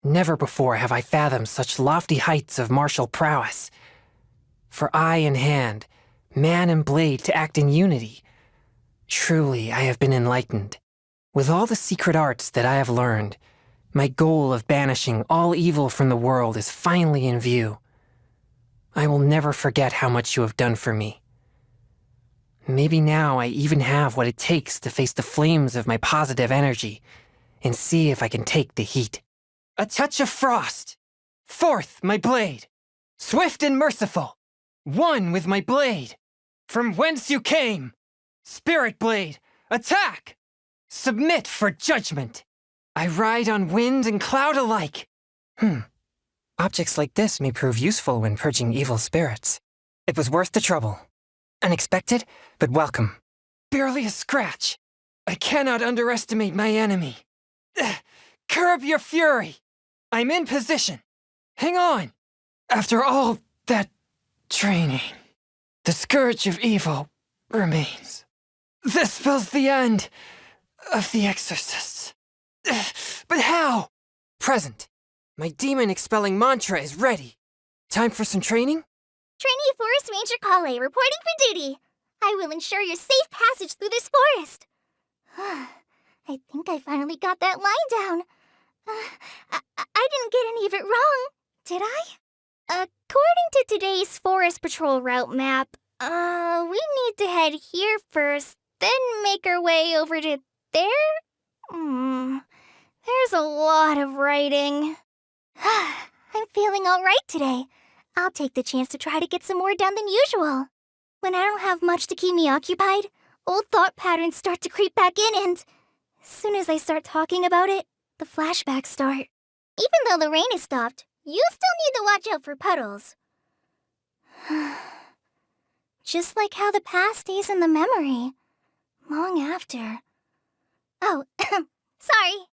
Never before have I fathomed such lofty heights of martial prowess. For eye and hand, man and blade to act in unity. Truly, I have been enlightened. With all the secret arts that I have learned, my goal of banishing all evil from the world is finally in view. I will never forget how much you have done for me. Maybe now I even have what it takes to face the flames of my positive energy and see if I can take the heat. A touch of frost. Forth, my blade. Swift and merciful. One with my blade. From whence you came. Spirit blade, attack! Submit for judgment. I ride on wind and cloud alike. Objects like this may prove useful when purging evil spirits. It was worth the trouble. Unexpected, but welcome. Barely a scratch. I cannot underestimate my enemy. Curb your fury. I'm in position. Hang on. After all that training, the scourge of evil remains. This spells the end of the exorcists. But how? Present. My demon-expelling mantra is ready. Time for some training? Trainee Forest Ranger Kale reporting for duty. I will ensure your safe passage through this forest. I think I finally got that line down. I didn't get any of it wrong, did I? According to today's Forest Patrol route map, we need to head here first, then make our way over to there? There's a lot of writing. I'm feeling all right today. I'll take the chance to try to get some more done than usual. When I don't have much to keep me occupied, old thought patterns start to creep back in and as soon as I start talking about it, the flashbacks start. Even though the rain has stopped, you still need to watch out for puddles. Just like how the past stays in the memory, long after. Oh, sorry.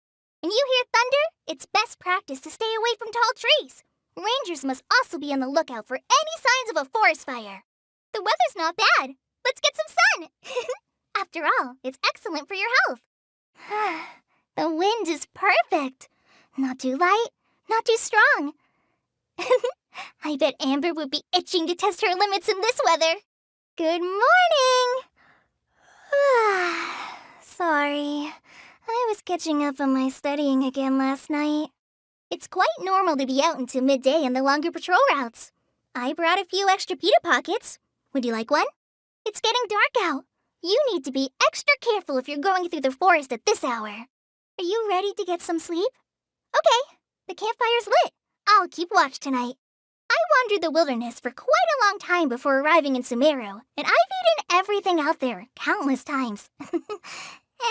When you hear thunder, it's best practice to stay away from tall trees. Rangers must also be on the lookout for any signs of a forest fire. The weather's not bad. Let's get some sun. After all, it's excellent for your health. The wind is perfect. Not too light, not too strong. I bet Amber would be itching to test her limits in this weather. Good morning. Sorry. I was catching up on my studying again last night. It's quite normal to be out until midday on the longer patrol routes. I brought a few extra pita pockets. Would you like one? It's getting dark out. You need to be extra careful if you're going through the forest at this hour. Are you ready to get some sleep? Okay, the campfire's lit. I'll keep watch tonight. I wandered the wilderness for quite a long time before arriving in Sumeru, and I've eaten everything out there countless times.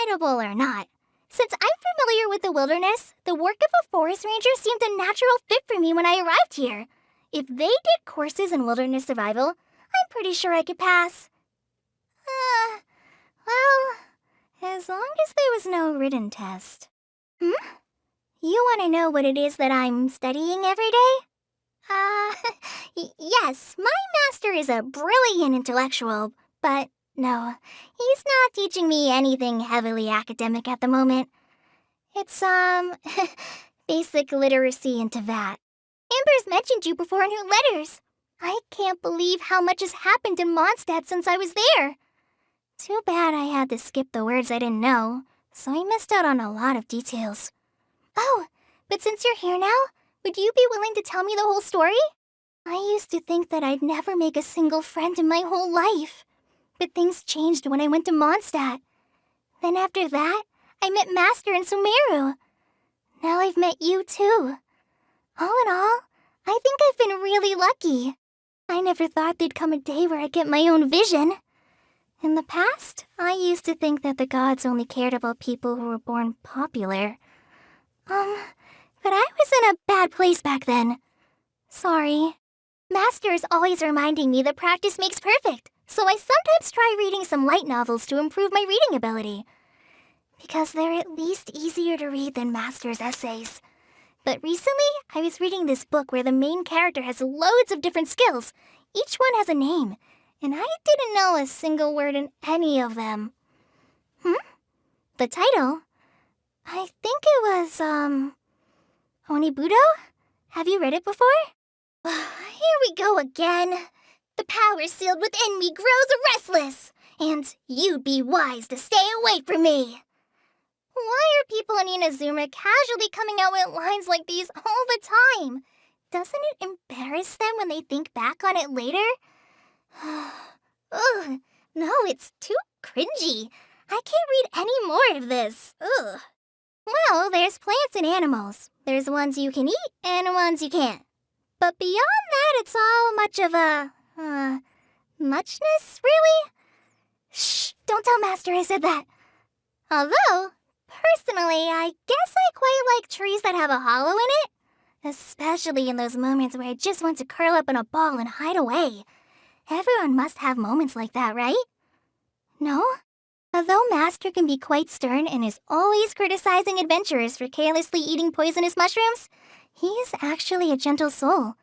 Edible or not. Since I'm familiar with the wilderness, the work of a forest ranger seemed a natural fit for me when I arrived here. If they did courses in wilderness survival, I'm pretty sure I could pass. Well, as long as there was no written test. You want to know what it is that I'm studying every day? Yes, my master is a brilliant intellectual, but no, he's not teaching me anything heavily academic at the moment. It's, basic literacy into that. Amber's mentioned you before in her letters. I can't believe how much has happened in Mondstadt since I was there. Too bad I had to skip the words I didn't know, so I missed out on a lot of details. Oh, but since you're here now, would you be willing to tell me the whole story? I used to think that I'd never make a single friend in my whole life. But things changed when I went to Mondstadt. Then after that, I met Master and Sumeru. Now I've met you too. All in all, I think I've been really lucky. I never thought there'd come a day where I'd get my own vision. In the past, I used to think that the gods only cared about people who were born popular. But I was in a bad place back then. Sorry. Master is always reminding me that practice makes perfect, so I sometimes try reading some light novels to improve my reading ability. Because they're at least easier to read than Master's essays. But recently, I was reading this book where the main character has loads of different skills. Each one has a name, and I didn't know a single word in any of them. The title? I think it was, Onibudo? Have you read it before? Here we go again. The power sealed within me grows restless, and you'd be wise to stay away from me. Why are people in Inazuma casually coming out with lines like these all the time? Doesn't it embarrass them when they think back on it later? Ugh, no, it's too cringy. I can't read any more of this. Ugh. Well, there's plants and animals. There's ones you can eat and ones you can't. But beyond that, it's all much of a, muchness, really? Shh, don't tell Master I said that. Although, personally, I guess I quite like trees that have a hollow in it. Especially in those moments where I just want to curl up in a ball and hide away. Everyone must have moments like that, right? No? Although Master can be quite stern and is always criticizing adventurers for carelessly eating poisonous mushrooms, he is actually a gentle soul.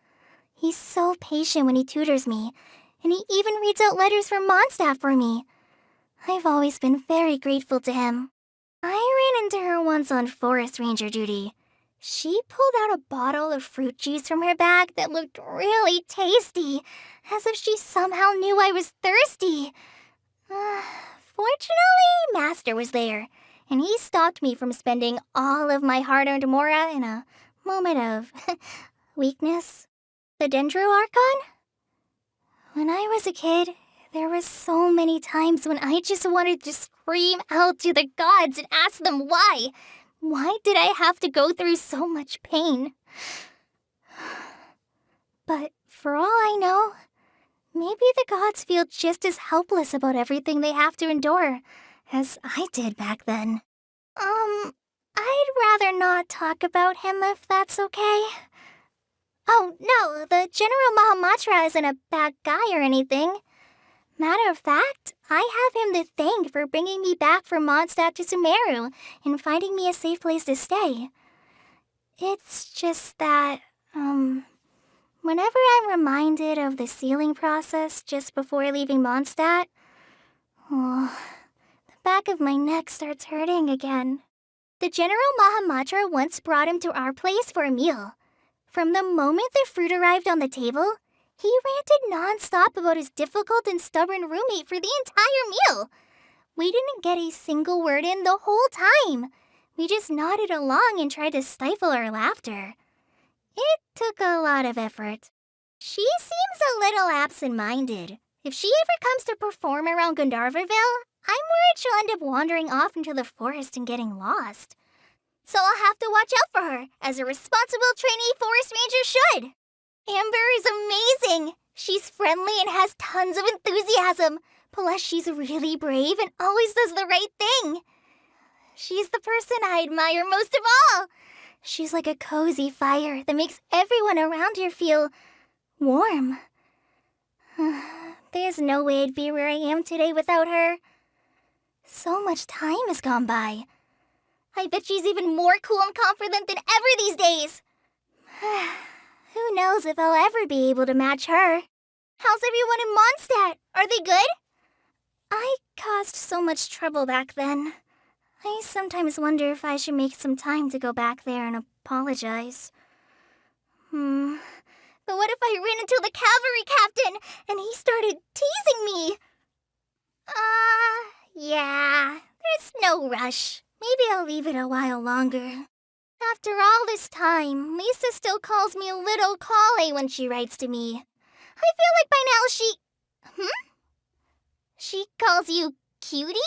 He's so patient when he tutors me, and he even reads out letters from Mondstadt for me. I've always been very grateful to him. I ran into her once on forest ranger duty. She pulled out a bottle of fruit juice from her bag that looked really tasty, as if she somehow knew I was thirsty. Fortunately, Master was there, and he stopped me from spending all of my hard-earned mora in a moment of weakness. The Dendro Archon? When I was a kid, there were so many times when I just wanted to scream out to the gods and ask them why. Why did I have to go through so much pain? But for all I know, maybe the gods feel just as helpless about everything they have to endure as I did back then. I'd rather not talk about him if that's okay. Oh, no, the General Mahamatra isn't a bad guy or anything. Matter of fact, I have him to thank for bringing me back from Mondstadt to Sumeru and finding me a safe place to stay. It's just that, whenever I'm reminded of the sealing process just before leaving Mondstadt, the back of my neck starts hurting again. The General Mahamatra once brought him to our place for a meal. From the moment the fruit arrived on the table, he ranted non-stop about his difficult and stubborn roommate for the entire meal. We didn't get a single word in the whole time. We just nodded along and tried to stifle our laughter. It took a lot of effort. She seems a little absent-minded. If she ever comes to perform around Gandharvaville, I'm worried she'll end up wandering off into the forest and getting lost. So I'll have to watch out for her, as a responsible trainee forest ranger should. Amber is amazing. She's friendly and has tons of enthusiasm. Plus, she's really brave and always does the right thing. She's the person I admire most of all. She's like a cozy fire that makes everyone around here feel warm. There's no way I'd be where I am today without her. So much time has gone by. I bet she's even more cool and confident than ever these days. Who knows if I'll ever be able to match her. How's everyone in Mondstadt? Are they good? I caused so much trouble back then. I sometimes wonder if I should make some time to go back there and apologize. But what if I ran into the cavalry captain and he started teasing me? Yeah, there's no rush. Maybe I'll leave it a while longer. After all this time, Lisa still calls me Little Kale when she writes to me. I feel like by now she calls you Cutie?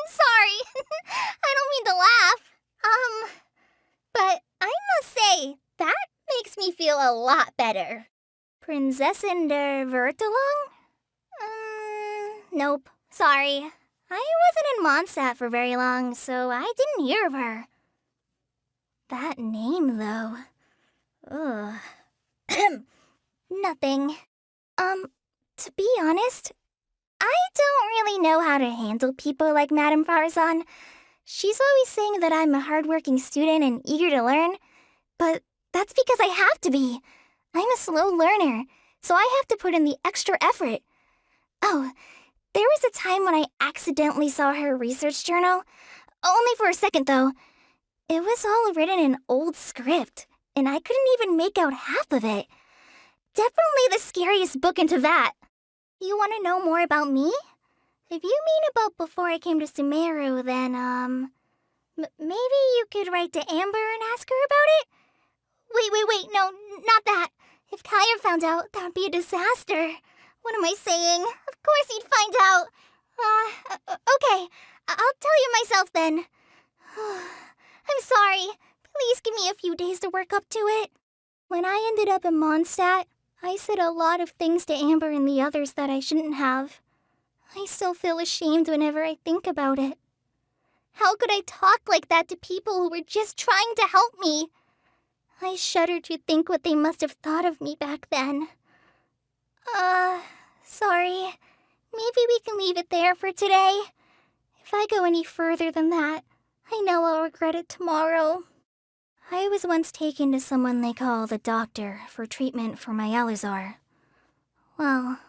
Sorry, I don't mean to laugh. But I must say, that makes me feel a lot better. Prinzessin der Vertelung? Nope, sorry. I wasn't in Mondstadt for very long, so I didn't hear of her. That name, though. Ugh. Nothing. To be honest, I don't really know how to handle people like Madame Farazan. She's always saying that I'm a hardworking student and eager to learn, but that's because I have to be. I'm a slow learner, so I have to put in the extra effort. Oh, there was a time when I accidentally saw her research journal. Only for a second, though. It was all written in old script, and I couldn't even make out half of it. Definitely the scariest book into that. You want to know more about me? If you mean about before I came to Sumeru, then, maybe you could write to Amber and ask her about it? Wait, no, not that. If Kaya found out, that would be a disaster. What am I saying? Of course he'd find out. Okay, I'll tell you myself then. I'm sorry. Please give me a few days to work up to it. When I ended up in Mondstadt, I said a lot of things to Amber and the others that I shouldn't have. I still feel ashamed whenever I think about it. How could I talk like that to people who were just trying to help me? I shudder to think what they must have thought of me back then. Sorry. Maybe we can leave it there for today. If I go any further than that, I know I'll regret it tomorrow. I was once taken to someone they call the doctor for treatment for my Elazar. Well,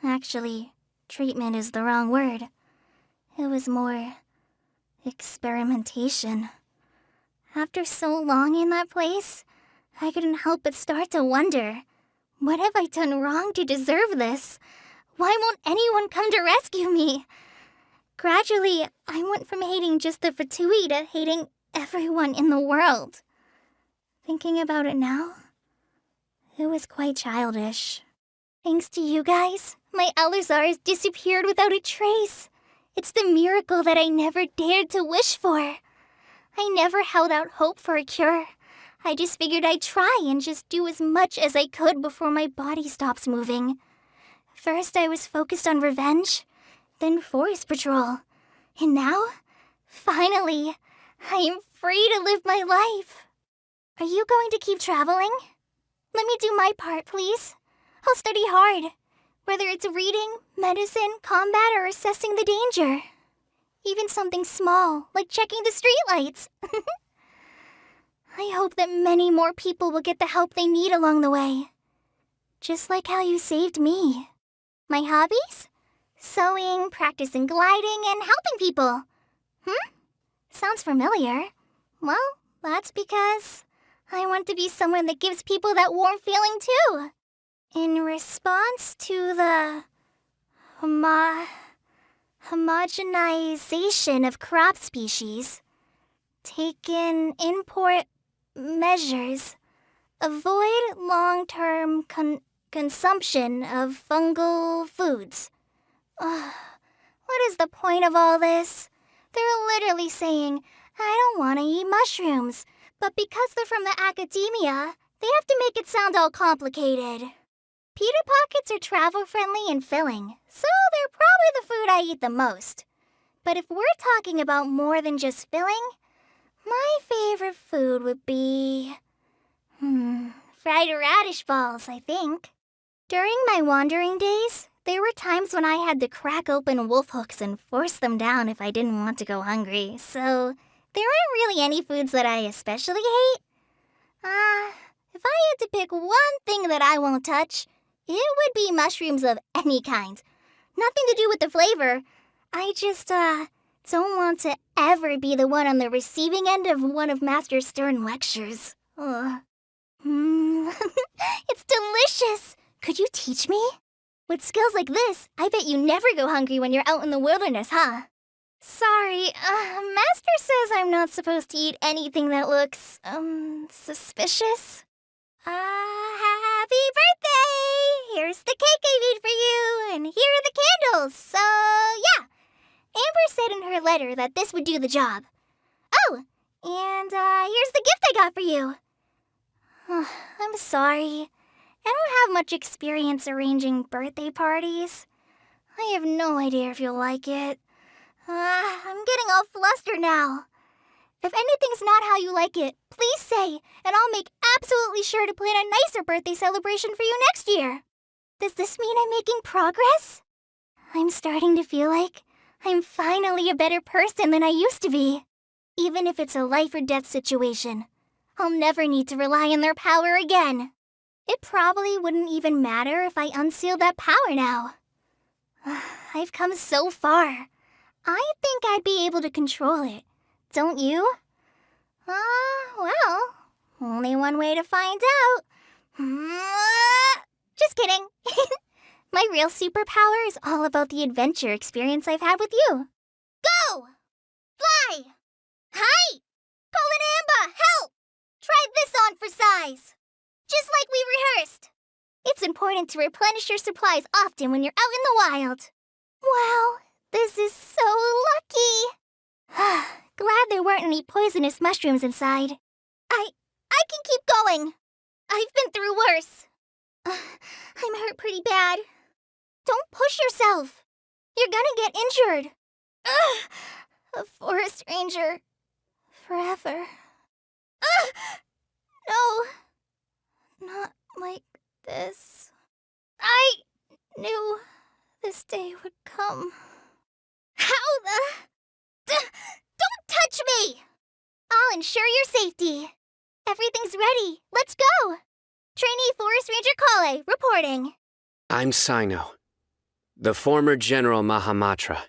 actually, treatment is the wrong word. It was more experimentation. After so long in that place, I couldn't help but start to wonder, what have I done wrong to deserve this? Why won't anyone come to rescue me? Gradually, I went from hating just the Fatui to hating everyone in the world. Thinking about it now, it was quite childish. Thanks to you guys, my Elazar has disappeared without a trace. It's the miracle that I never dared to wish for. I never held out hope for a cure. I just figured I'd try and just do as much as I could before my body stops moving. First, I was focused on revenge, then forest patrol. And now, finally, I am free to live my life. Are you going to keep traveling? Let me do my part, please. I'll study hard, whether it's reading, medicine, combat, or assessing the danger. Even something small, like checking the streetlights. I hope that many more people will get the help they need along the way. Just like how you saved me. My hobbies? Sewing, practicing gliding, and helping people. Sounds familiar. Well, that's because I want to be someone that gives people that warm feeling too. In response to the homogenization of crop species, taken import measures, avoid long-term consumption of fungal foods. What is the point of all this? They're literally saying, I don't want to eat mushrooms, but because they're from the academia, they have to make it sound all complicated. Pita Pockets are travel-friendly and filling, so they're probably the food I eat the most. But if we're talking about more than just filling, my favorite food would be... fried radish balls, I think. During my wandering days, there were times when I had to crack open wolf hooks and force them down if I didn't want to go hungry, so there aren't really any foods that I especially hate. If I had to pick one thing that I won't touch, it would be mushrooms of any kind. Nothing to do with the flavor. I just, don't want to ever be the one on the receiving end of one of Master Stern lectures. Ugh. It's delicious! Could you teach me? With skills like this, I bet you never go hungry when you're out in the wilderness, huh? Sorry, Master says I'm not supposed to eat anything that looks, suspicious. Happy birthday! Here's the cake I made for you, and here are the candles, so yeah. Amber said in her letter that this would do the job. Oh, and here's the gift I got for you. I'm sorry. I don't have much experience arranging birthday parties. I have no idea if you'll like it. I'm getting all flustered now. If anything's not how you like it, please say, and I'll make absolutely sure to plan a nicer birthday celebration for you next year. Does this mean I'm making progress? I'm starting to feel like I'm finally a better person than I used to be. Even if it's a life or death situation, I'll never need to rely on their power again. It probably wouldn't even matter if I unsealed that power now. I've come so far. I think I'd be able to control it. Don't you? Well, only one way to find out. Just kidding. My real superpower is all about the adventure experience I've had with you. Go! Fly! Hi! Colin Amba, help! Try this on for size. Just like we rehearsed. It's important to replenish your supplies often when you're out in the wild. Wow, this is so lucky. Glad there weren't any poisonous mushrooms inside. I can keep going. I've been through worse. I'm hurt pretty bad. Don't push yourself. You're gonna get injured. A forest ranger. Forever. No. Not like this. I knew this day would come. How the... Don't touch me! I'll ensure your safety. Everything's ready. Let's go. Trainee Forest Ranger Kale, reporting. I'm Sino, the former General Mahamatra.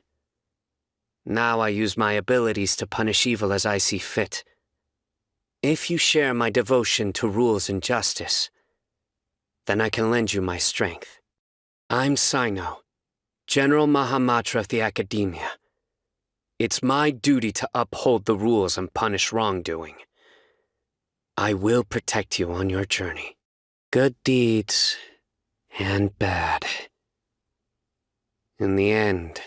Now I use my abilities to punish evil as I see fit. If you share my devotion to rules and justice, then I can lend you my strength. I'm Sino, General Mahamatra of the Academia. It's my duty to uphold the rules and punish wrongdoing. I will protect you on your journey. Good deeds and bad. In the end,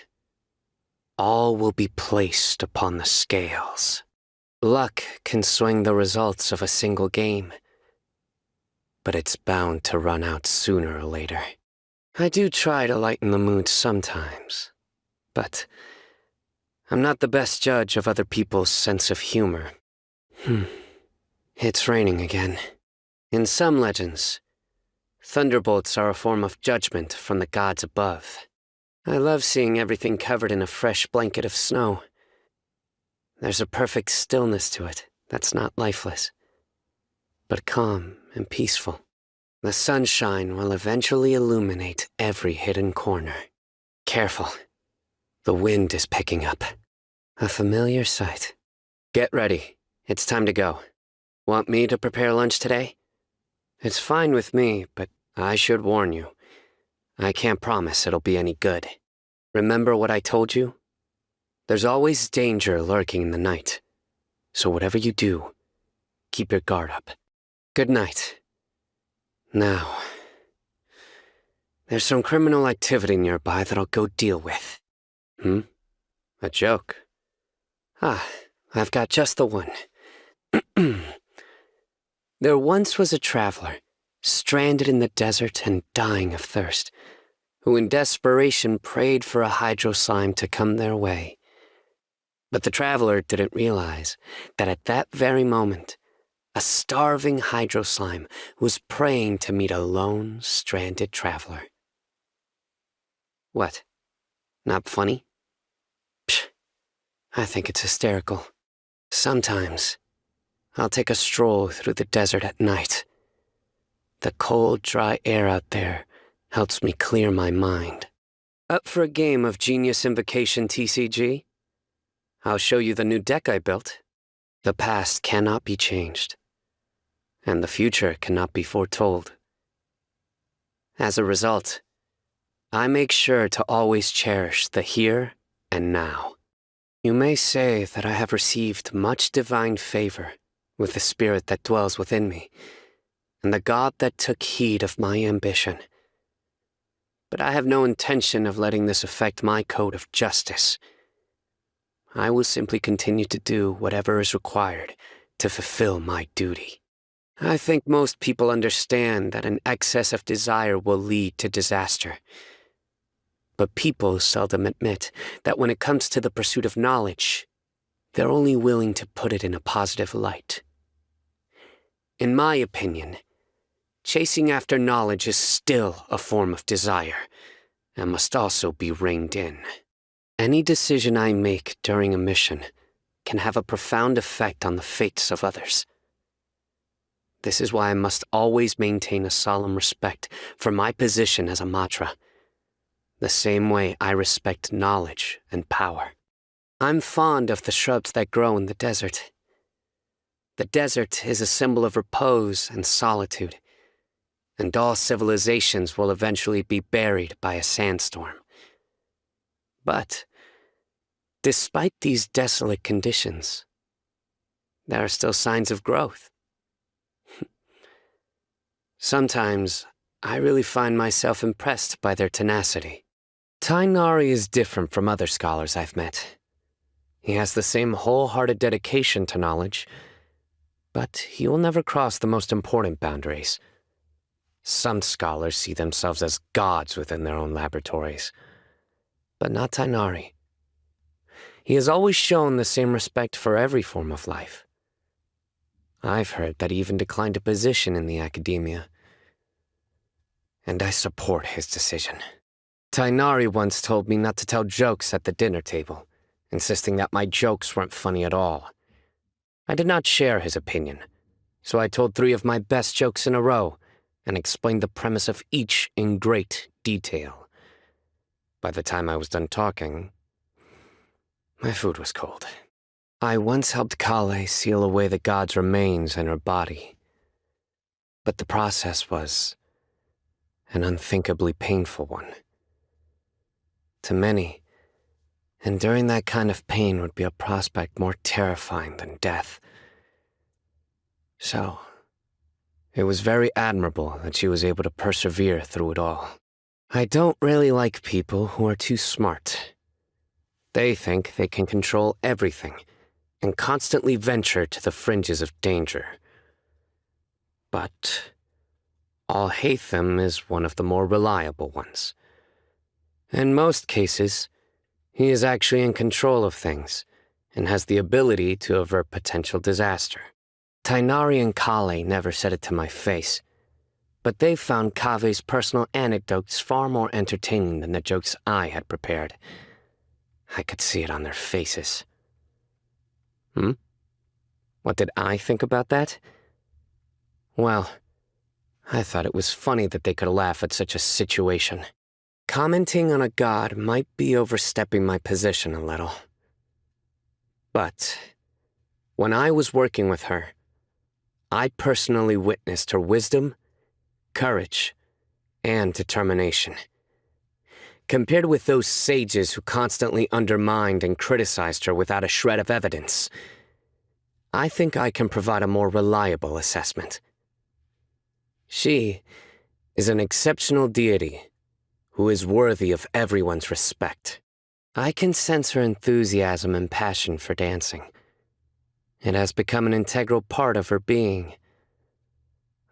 all will be placed upon the scales. Luck can swing the results of a single game, but it's bound to run out sooner or later. I do try to lighten the mood sometimes, but I'm not the best judge of other people's sense of humor. It's raining again. In some legends, thunderbolts are a form of judgment from the gods above. I love seeing everything covered in a fresh blanket of snow. There's a perfect stillness to it that's not lifeless, but calm and peaceful. The sunshine will eventually illuminate every hidden corner. Careful. The wind is picking up. A familiar sight. Get ready. It's time to go. Want me to prepare lunch today? It's fine with me, but I should warn you. I can't promise it'll be any good. Remember what I told you? There's always danger lurking in the night. So whatever you do, keep your guard up. Good night. Now, there's some criminal activity nearby that I'll go deal with. A joke? I've got just the one. There once was a traveler, stranded in the desert and dying of thirst, who in desperation prayed for a hydro slime to come their way. But the traveler didn't realize that at that very moment, A starving hydro slime was praying to meet a lone, stranded traveler. What? Not funny? Psh, I think it's hysterical. Sometimes, I'll take a stroll through the desert at night. The cold, dry air out there helps me clear my mind. Up for a game of Genius Invocation TCG? I'll show you the new deck I built. The past cannot be changed, and the future cannot be foretold. As a result, I make sure to always cherish the here and now. You may say that I have received much divine favor with the spirit that dwells within me, and the God that took heed of my ambition. But I have no intention of letting this affect my code of justice. I will simply continue to do whatever is required to fulfill my duty. I think most people understand that an excess of desire will lead to disaster. But people seldom admit that when it comes to the pursuit of knowledge, they're only willing to put it in a positive light. In my opinion, chasing after knowledge is still a form of desire, and must also be reined in. Any decision I make during a mission can have a profound effect on the fates of others. This is why I must always maintain a solemn respect for my position as a Matra, the same way I respect knowledge and power. I'm fond of the shrubs that grow in the desert. The desert is a symbol of repose and solitude, and all civilizations will eventually be buried by a sandstorm. But, despite these desolate conditions, there are still signs of growth. Sometimes, I really find myself impressed by their tenacity. Tainari is different from other scholars I've met. He has the same wholehearted dedication to knowledge, but he will never cross the most important boundaries. Some scholars see themselves as gods within their own laboratories, but not Tainari. He has always shown the same respect for every form of life. I've heard that he even declined a position in the academia, and I support his decision. Tainari once told me not to tell jokes at the dinner table, insisting that my jokes weren't funny at all. I did not share his opinion, so I told 3 of my best jokes in a row and explained the premise of each in great detail. By the time I was done talking, my food was cold. I once helped Kale seal away the god's remains in her body, but the process was an unthinkably painful one. To many, enduring that kind of pain would be a prospect more terrifying than death. So, it was very admirable that she was able to persevere through it all. I don't really like people who are too smart. They think they can control everything and constantly venture to the fringes of danger. But Al-Haytham is one of the more reliable ones. In most cases, he is actually in control of things and has the ability to avert potential disaster. Tainari and Kale never said it to my face, but they found Kave's personal anecdotes far more entertaining than the jokes I had prepared. I could see it on their faces. What did I think about that? Well, I thought it was funny that they could laugh at such a situation. Commenting on a god might be overstepping my position a little. But when I was working with her, I personally witnessed her wisdom, courage, and determination. Compared with those sages who constantly undermined and criticized her without a shred of evidence, I think I can provide a more reliable assessment. She is an exceptional deity who is worthy of everyone's respect. I can sense her enthusiasm and passion for dancing. It has become an integral part of her being.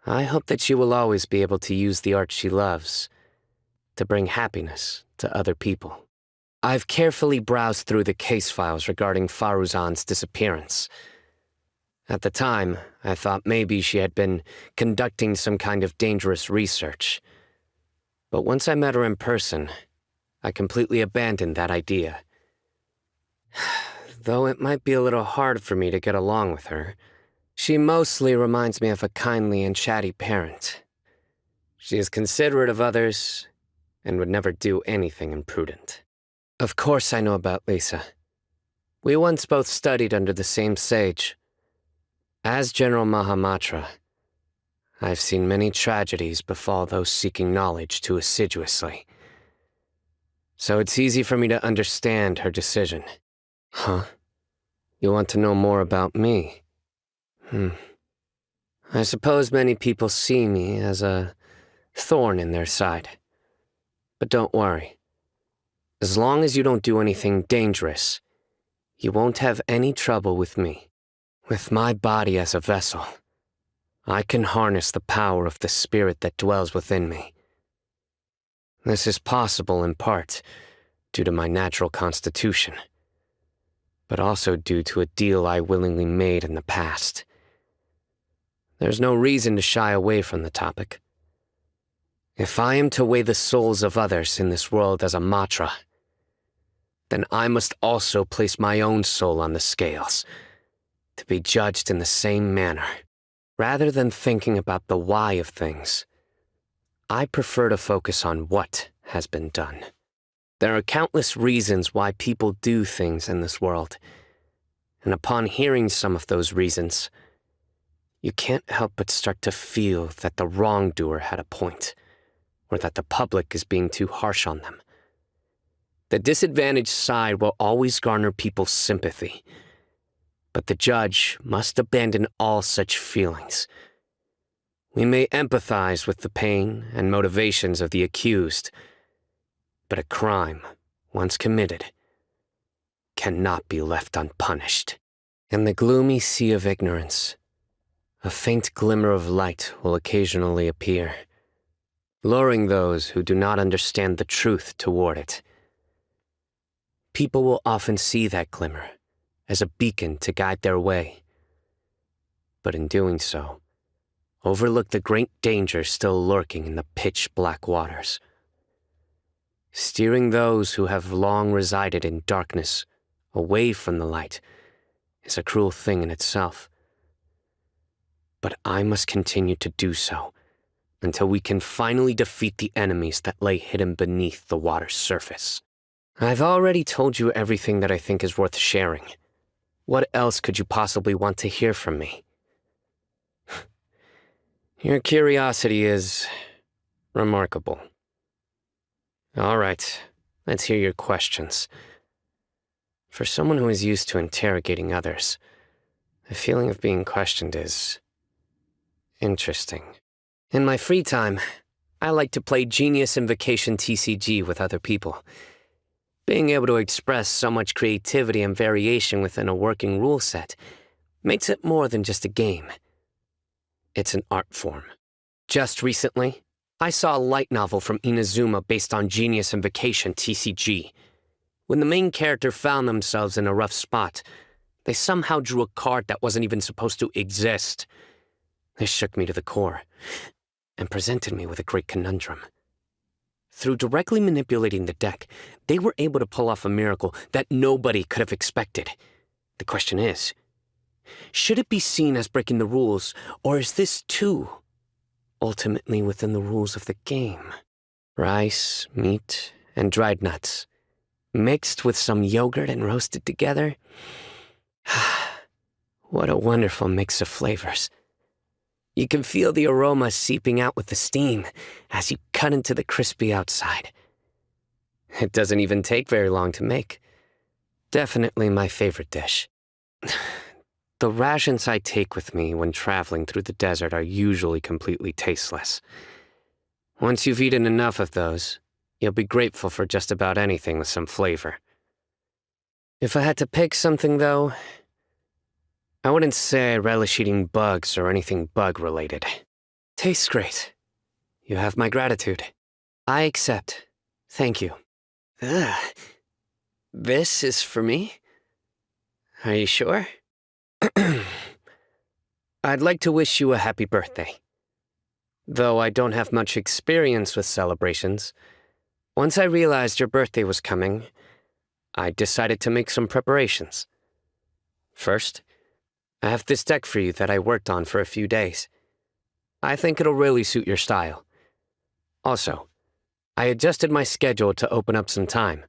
I hope that she will always be able to use the art she loves to bring happiness to other people. I've carefully browsed through the case files regarding Faruzan's disappearance. At the time, I thought maybe she had been conducting some kind of dangerous research. But once I met her in person, I completely abandoned that idea. Though it might be a little hard for me to get along with her, she mostly reminds me of a kindly and chatty parent. She is considerate of others and would never do anything imprudent. Of course I know about Lisa. We once both studied under the same sage. As General Mahamatra, I've seen many tragedies befall those seeking knowledge too assiduously. So it's easy for me to understand her decision. Huh? You want to know more about me? I suppose many people see me as a thorn in their side. But don't worry. As long as you don't do anything dangerous, you won't have any trouble with me. With my body as a vessel, I can harness the power of the spirit that dwells within me. This is possible in part due to my natural constitution, but also due to a deal I willingly made in the past. There's no reason to shy away from the topic. If I am to weigh the souls of others in this world as a matra, then I must also place my own soul on the scales, to be judged in the same manner. Rather than thinking about the why of things, I prefer to focus on what has been done. There are countless reasons why people do things in this world, and upon hearing some of those reasons, you can't help but start to feel that the wrongdoer had a point, or that the public is being too harsh on them. The disadvantaged side will always garner people's sympathy, but the judge must abandon all such feelings. We may empathize with the pain and motivations of the accused, but a crime, once committed, cannot be left unpunished. In the gloomy sea of ignorance, a faint glimmer of light will occasionally appear, luring those who do not understand the truth toward it. People will often see that glimmer as a beacon to guide their way, but in doing so, overlook the great danger still lurking in the pitch-black waters. Steering those who have long resided in darkness away from the light is a cruel thing in itself. But I must continue to do so until we can finally defeat the enemies that lay hidden beneath the water's surface. I've already told you everything that I think is worth sharing. What else could you possibly want to hear from me? Your curiosity is remarkable. All right, let's hear your questions. For someone who is used to interrogating others, the feeling of being questioned is interesting. In my free time, I like to play Genius Invocation TCG with other people. Being able to express so much creativity and variation within a working rule set makes it more than just a game. It's an art form. Just recently, I saw a light novel from Inazuma based on Genius Invocation TCG. When the main character found themselves in a rough spot, they somehow drew a card that wasn't even supposed to exist. This shook me to the core, and presented me with a great conundrum. Through directly manipulating the deck, they were able to pull off a miracle that nobody could have expected. The question is, should it be seen as breaking the rules, or is this too ultimately within the rules of the game? Rice, meat, and dried nuts, mixed with some yogurt and roasted together. What a wonderful mix of flavors. You can feel the aroma seeping out with the steam as you cut into the crispy outside. It doesn't even take very long to make. Definitely my favorite dish. The rations I take with me when traveling through the desert are usually completely tasteless. Once you've eaten enough of those, you'll be grateful for just about anything with some flavor. If I had to pick something, though, I wouldn't say I relish eating bugs or anything bug-related. Tastes great. You have my gratitude. I accept. Thank you. Ugh. This is for me? Are you sure? I'd like to wish you a happy birthday. Though I don't have much experience with celebrations, once I realized your birthday was coming, I decided to make some preparations. First, I have this deck for you that I worked on for a few days. I think it'll really suit your style. Also, I adjusted my schedule to open up some time.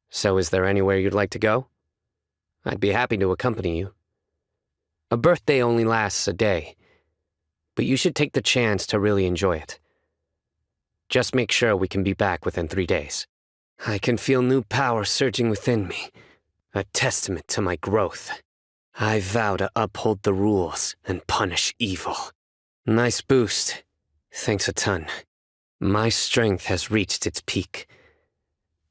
So is there anywhere you'd like to go? I'd be happy to accompany you. A birthday only lasts a day, but you should take the chance to really enjoy it. Just make sure we can be back within 3 days. I can feel new power surging within me, a testament to my growth. I vow to uphold the rules and punish evil. Nice boost. Thanks a ton. My strength has reached its peak.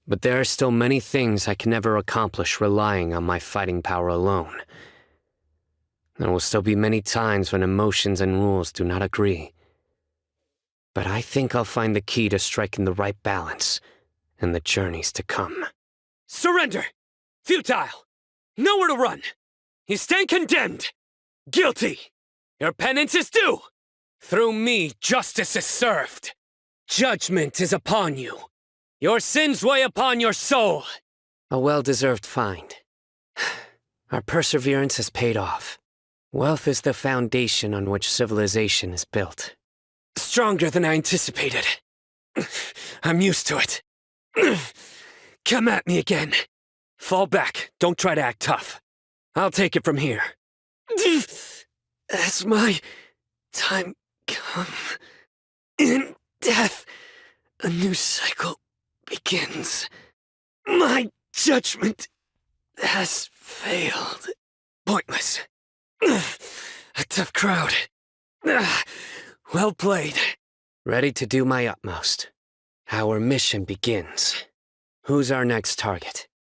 But there are still many things I can never accomplish relying on my fighting power alone. There will still be many times when emotions and rules do not agree. But I think I'll find the key to striking the right balance in the journeys to come. Surrender! Futile! Nowhere to run! You stand condemned! Guilty! Your penance is due! Through me, justice is served! Judgment is upon you! Your sins weigh upon your soul! A well-deserved find. Our perseverance has paid off. Wealth is the foundation on which civilization is built. Stronger than I anticipated. I'm used to it. Come at me again. Fall back. Don't try to act tough. I'll take it from here. As my time come, in death, a new cycle begins. My judgment has failed. Pointless. A tough crowd. Well played. Ready to do my utmost. Our mission begins. Who's our next target?